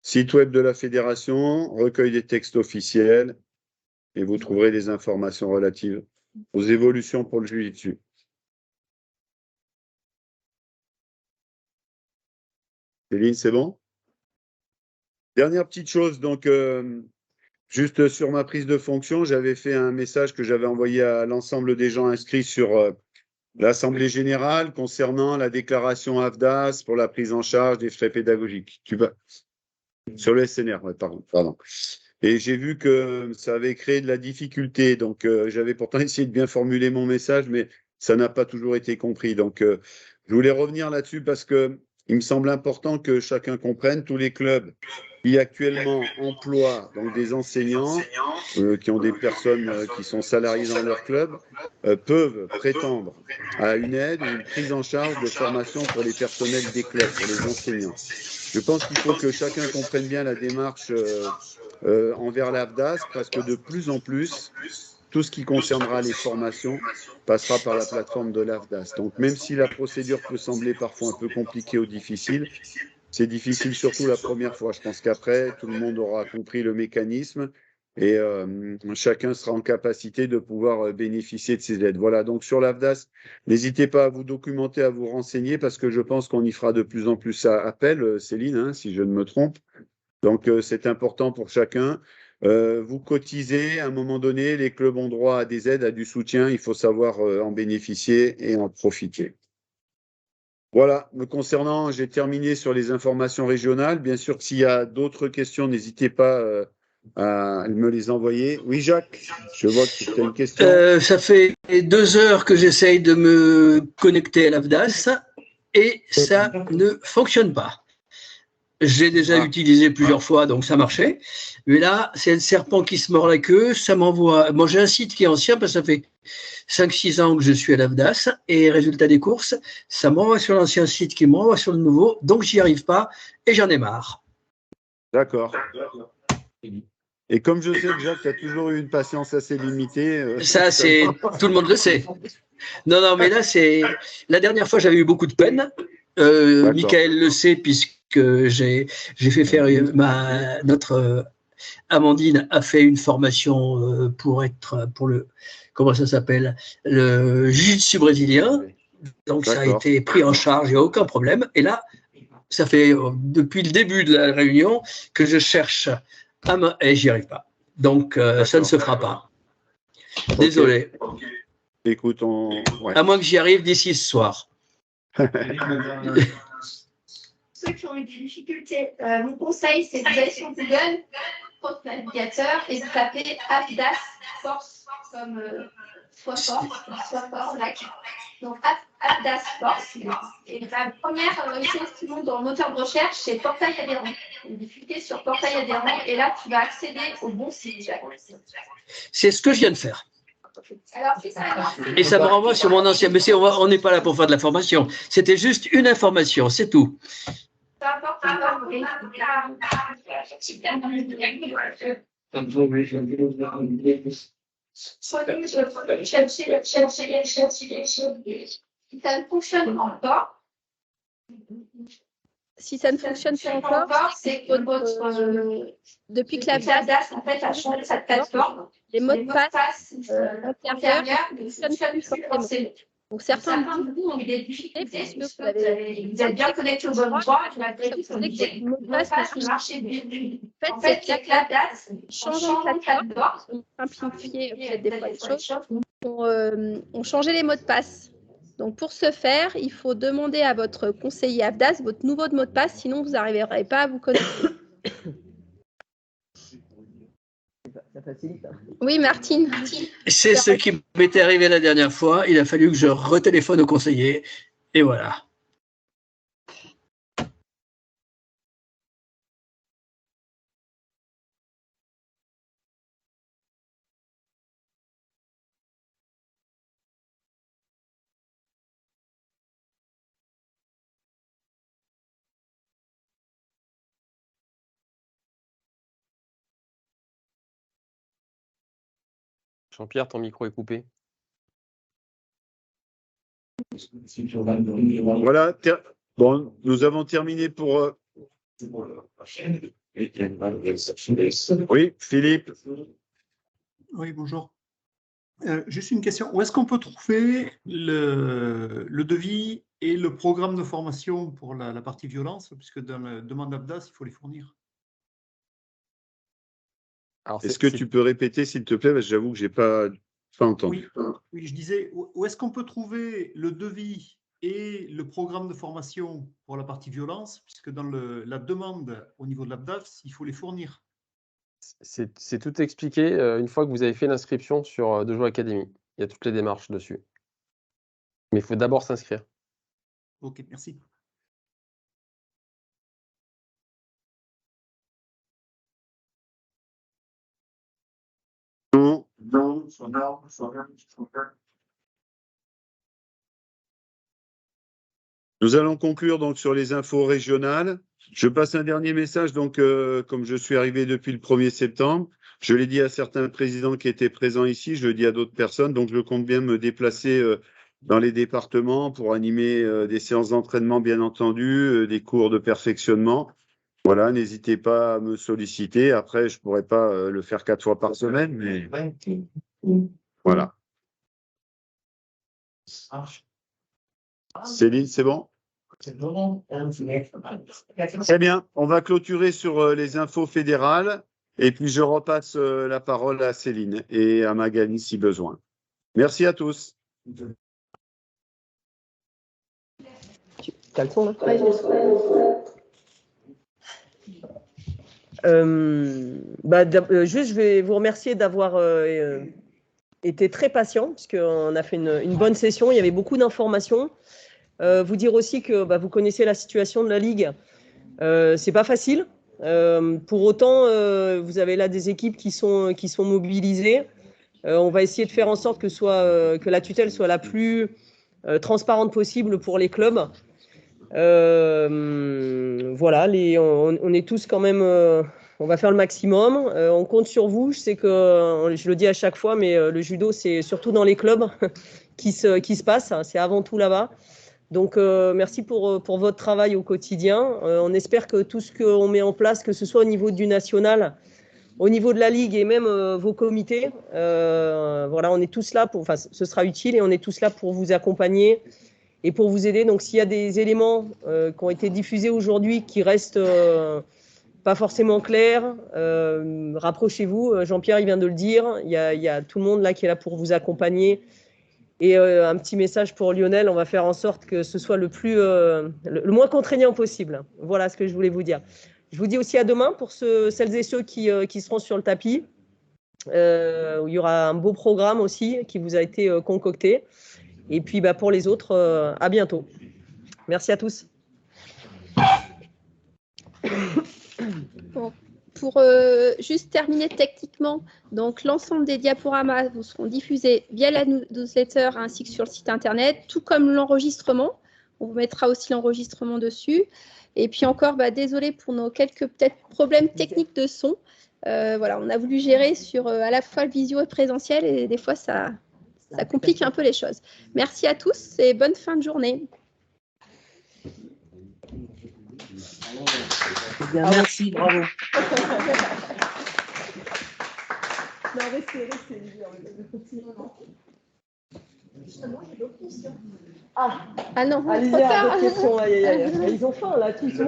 Site web de la fédération, recueil des textes officiels, et vous trouverez des informations relatives aux évolutions pour le Jiu-Jitsu. Céline, c'est bon? Dernière petite chose, donc, juste sur ma prise de fonction, j'avais fait un message que j'avais envoyé à l'ensemble des gens inscrits sur l'Assemblée générale concernant la déclaration AFDAS pour la prise en charge des frais pédagogiques. Sur le SNR, ouais, pardon. Et j'ai vu que ça avait créé de la difficulté, donc j'avais pourtant essayé de bien formuler mon message, mais ça n'a pas toujours été compris. Donc, je voulais revenir là-dessus parce que il me semble important que chacun comprenne, tous les clubs qui actuellement emploient donc des enseignants qui ont des personnes qui sont salariées dans leur club peuvent prétendre à une aide ou une prise en charge de formation pour les personnels des clubs, pour les enseignants. Je pense qu'il faut que chacun comprenne bien la démarche envers l'AFDAS parce que de plus en plus, tout ce qui concernera les formations passera par la plateforme de l'AFDAS. Donc, même si la procédure peut sembler parfois un peu compliquée ou difficile, c'est difficile surtout la première fois. Je pense qu'après, tout le monde aura compris le mécanisme et chacun sera en capacité de pouvoir bénéficier de ces aides. Voilà, donc sur l'AFDAS, n'hésitez pas à vous documenter, à vous renseigner parce que je pense qu'on y fera de plus en plus appel, Céline, hein, si je ne me trompe. Donc, c'est important pour chacun. Vous cotisez, à un moment donné, les clubs ont droit à des aides, à du soutien, il faut savoir en bénéficier et en profiter. Voilà, me concernant, j'ai terminé sur les informations régionales. Bien sûr, s'il y a d'autres questions, n'hésitez pas à me les envoyer. Oui, Jacques, je vois que tu as une question. Ça fait 2 heures que j'essaye de me connecter à l'AFDAS et ça ne fonctionne pas. J'ai déjà utilisé plusieurs fois, donc ça marchait. Mais là, c'est le serpent qui se mord la queue. Ça m'envoie. Moi, j'ai un site qui est ancien parce que ça fait 5-6 ans que je suis à l'AFDAS. Et résultat des courses, ça m'envoie sur l'ancien site qui m'envoie sur le nouveau. Donc, j'y arrive pas et j'en ai marre. D'accord. Et comme je sais que Jacques, tu as toujours eu une patience assez limitée. Ça, c'est. Tout le monde le sait. Non, mais là, c'est. La dernière fois, j'avais eu beaucoup de peine. Michael le sait, puisque j'ai fait faire notre Amandine a fait une formation pour le comment ça s'appelle, le jiu-jitsu brésilien. Donc ça a été pris en charge, il n'y a aucun problème. Et là, ça fait depuis le début de la réunion que je cherche et j'y arrive pas. Donc ça ne se fera pas. Désolé. Écoute, ouais. À moins que j'y arrive d'ici ce soir. Ceux qui ont eu des difficultés, mon conseil, c'est d'aller sur Google, votre navigateur, et de taper AFDAS Force comme soit fort, like. Donc AFDAS Force. Et la première chose qui monte dans le moteur de recherche, c'est portail adhérent. Une difficulté sur portail adhérent, et là, tu vas accéder au bon site. C'est ce que je viens de faire. Alors, et ça me renvoie sur mon ancien. Mais on n'est pas là pour faire de la formation. C'était juste une information, c'est tout. Si ça ne fonctionne encore, c'est que depuis que l'AFDAS en fait a changé sa plateforme, les mots de passe antérieurs ne fonctionnent plus forcément. Donc certains de vous ont eu des difficultés parce que puisque vous êtes bien connecté au bon endroit, vous avez utilisé le mot de passe qui marchait bien. En fait, c'est que la date, en changeant de plateforme, on simplifier peut-être des fois les choses, on changeait les mots de passe. Donc pour ce faire, il faut demander à votre conseiller AFDAS votre nouveau mot de passe, sinon vous n'arriverez pas à vous connecter. Ça facilite. Oui, Martine. C'est ce qui m'était arrivé la dernière fois. Il a fallu que je retéléphone au conseiller. Et voilà. Jean-Pierre, ton micro est coupé. Voilà. Bon, nous avons terminé pour. Oui, Philippe. Oui, bonjour. Juste une question. Où est-ce qu'on peut trouver le devis et le programme de formation pour la partie violence, puisque dans la demande d'ABDAS, il faut les fournir. Est-ce que tu peux répéter, s'il te plaît, parce que j'avoue que je n'ai pas entendu. Oui, je disais, où est-ce qu'on peut trouver le devis et le programme de formation pour la partie violence, puisque dans la demande au niveau de l'ABDAS, il faut les fournir. C'est tout expliqué une fois que vous avez fait l'inscription sur Dojo Academy. Il y a toutes les démarches dessus. Mais il faut d'abord s'inscrire. Ok, merci. Nous allons conclure donc sur les infos régionales. Je passe un dernier message. Donc, comme je suis arrivé depuis le 1er septembre, je l'ai dit à certains présidents qui étaient présents ici, je le dis à d'autres personnes. Donc, je compte bien me déplacer dans les départements pour animer des séances d'entraînement, bien entendu, des cours de perfectionnement. Voilà, n'hésitez pas à me solliciter. Après, je ne pourrai pas le faire 4 fois par semaine, mais voilà. Céline, c'est bon? Très bien. On va clôturer sur les infos fédérales. Et puis, je repasse la parole à Céline et à Magali si besoin. Merci à tous. T'as le son, là? Juste, je vais vous remercier d'avoir été très patient, puisqu'on a fait une bonne session. Il y avait beaucoup d'informations. Vous dire aussi que vous connaissez la situation de la Ligue. C'est pas facile. Pour autant, vous avez là des équipes qui sont mobilisées. On va essayer de faire en sorte que la tutelle soit la plus transparente possible pour les clubs. Voilà, on est tous quand même. On va faire le maximum. On compte sur vous. Je sais que je le dis à chaque fois, mais le judo, c'est surtout dans les clubs qui se passe. C'est avant tout là-bas. Donc, merci pour votre travail au quotidien. On espère que tout ce qu'on met en place, que ce soit au niveau du national, au niveau de la Ligue et même vos comités, voilà, on est tous là ce sera utile et on est tous là pour vous accompagner et pour vous aider. Donc, s'il y a des éléments qui ont été diffusés aujourd'hui qui restent pas forcément clairs, rapprochez-vous. Jean-Pierre, il vient de le dire. Il y a tout le monde là qui est là pour vous accompagner. Et un petit message pour Lionel, on va faire en sorte que ce soit le moins contraignant possible. Voilà ce que je voulais vous dire. Je vous dis aussi à demain pour celles et ceux qui seront sur le tapis. Où il y aura un beau programme aussi qui vous a été concocté. Et puis pour les autres, à bientôt. Merci à tous. Bon. Pour juste terminer techniquement, donc l'ensemble des diaporamas vous seront diffusés via la newsletter ainsi que sur le site internet, tout comme l'enregistrement. On vous mettra aussi l'enregistrement dessus. Et puis encore, désolé pour nos quelques peut-être problèmes techniques de son. Voilà, on a voulu gérer sur à la fois le visio et présentiel et des fois ça complique un peu les choses. Merci à tous et bonne fin de journée. Bien, merci, bravo. Non, restez. Justement, j'ai d'autres questions. Ah, Ah non, allez-y, trop tard. d'autres questions. Aïe, aïe, aïe. Ils ont faim là, tous.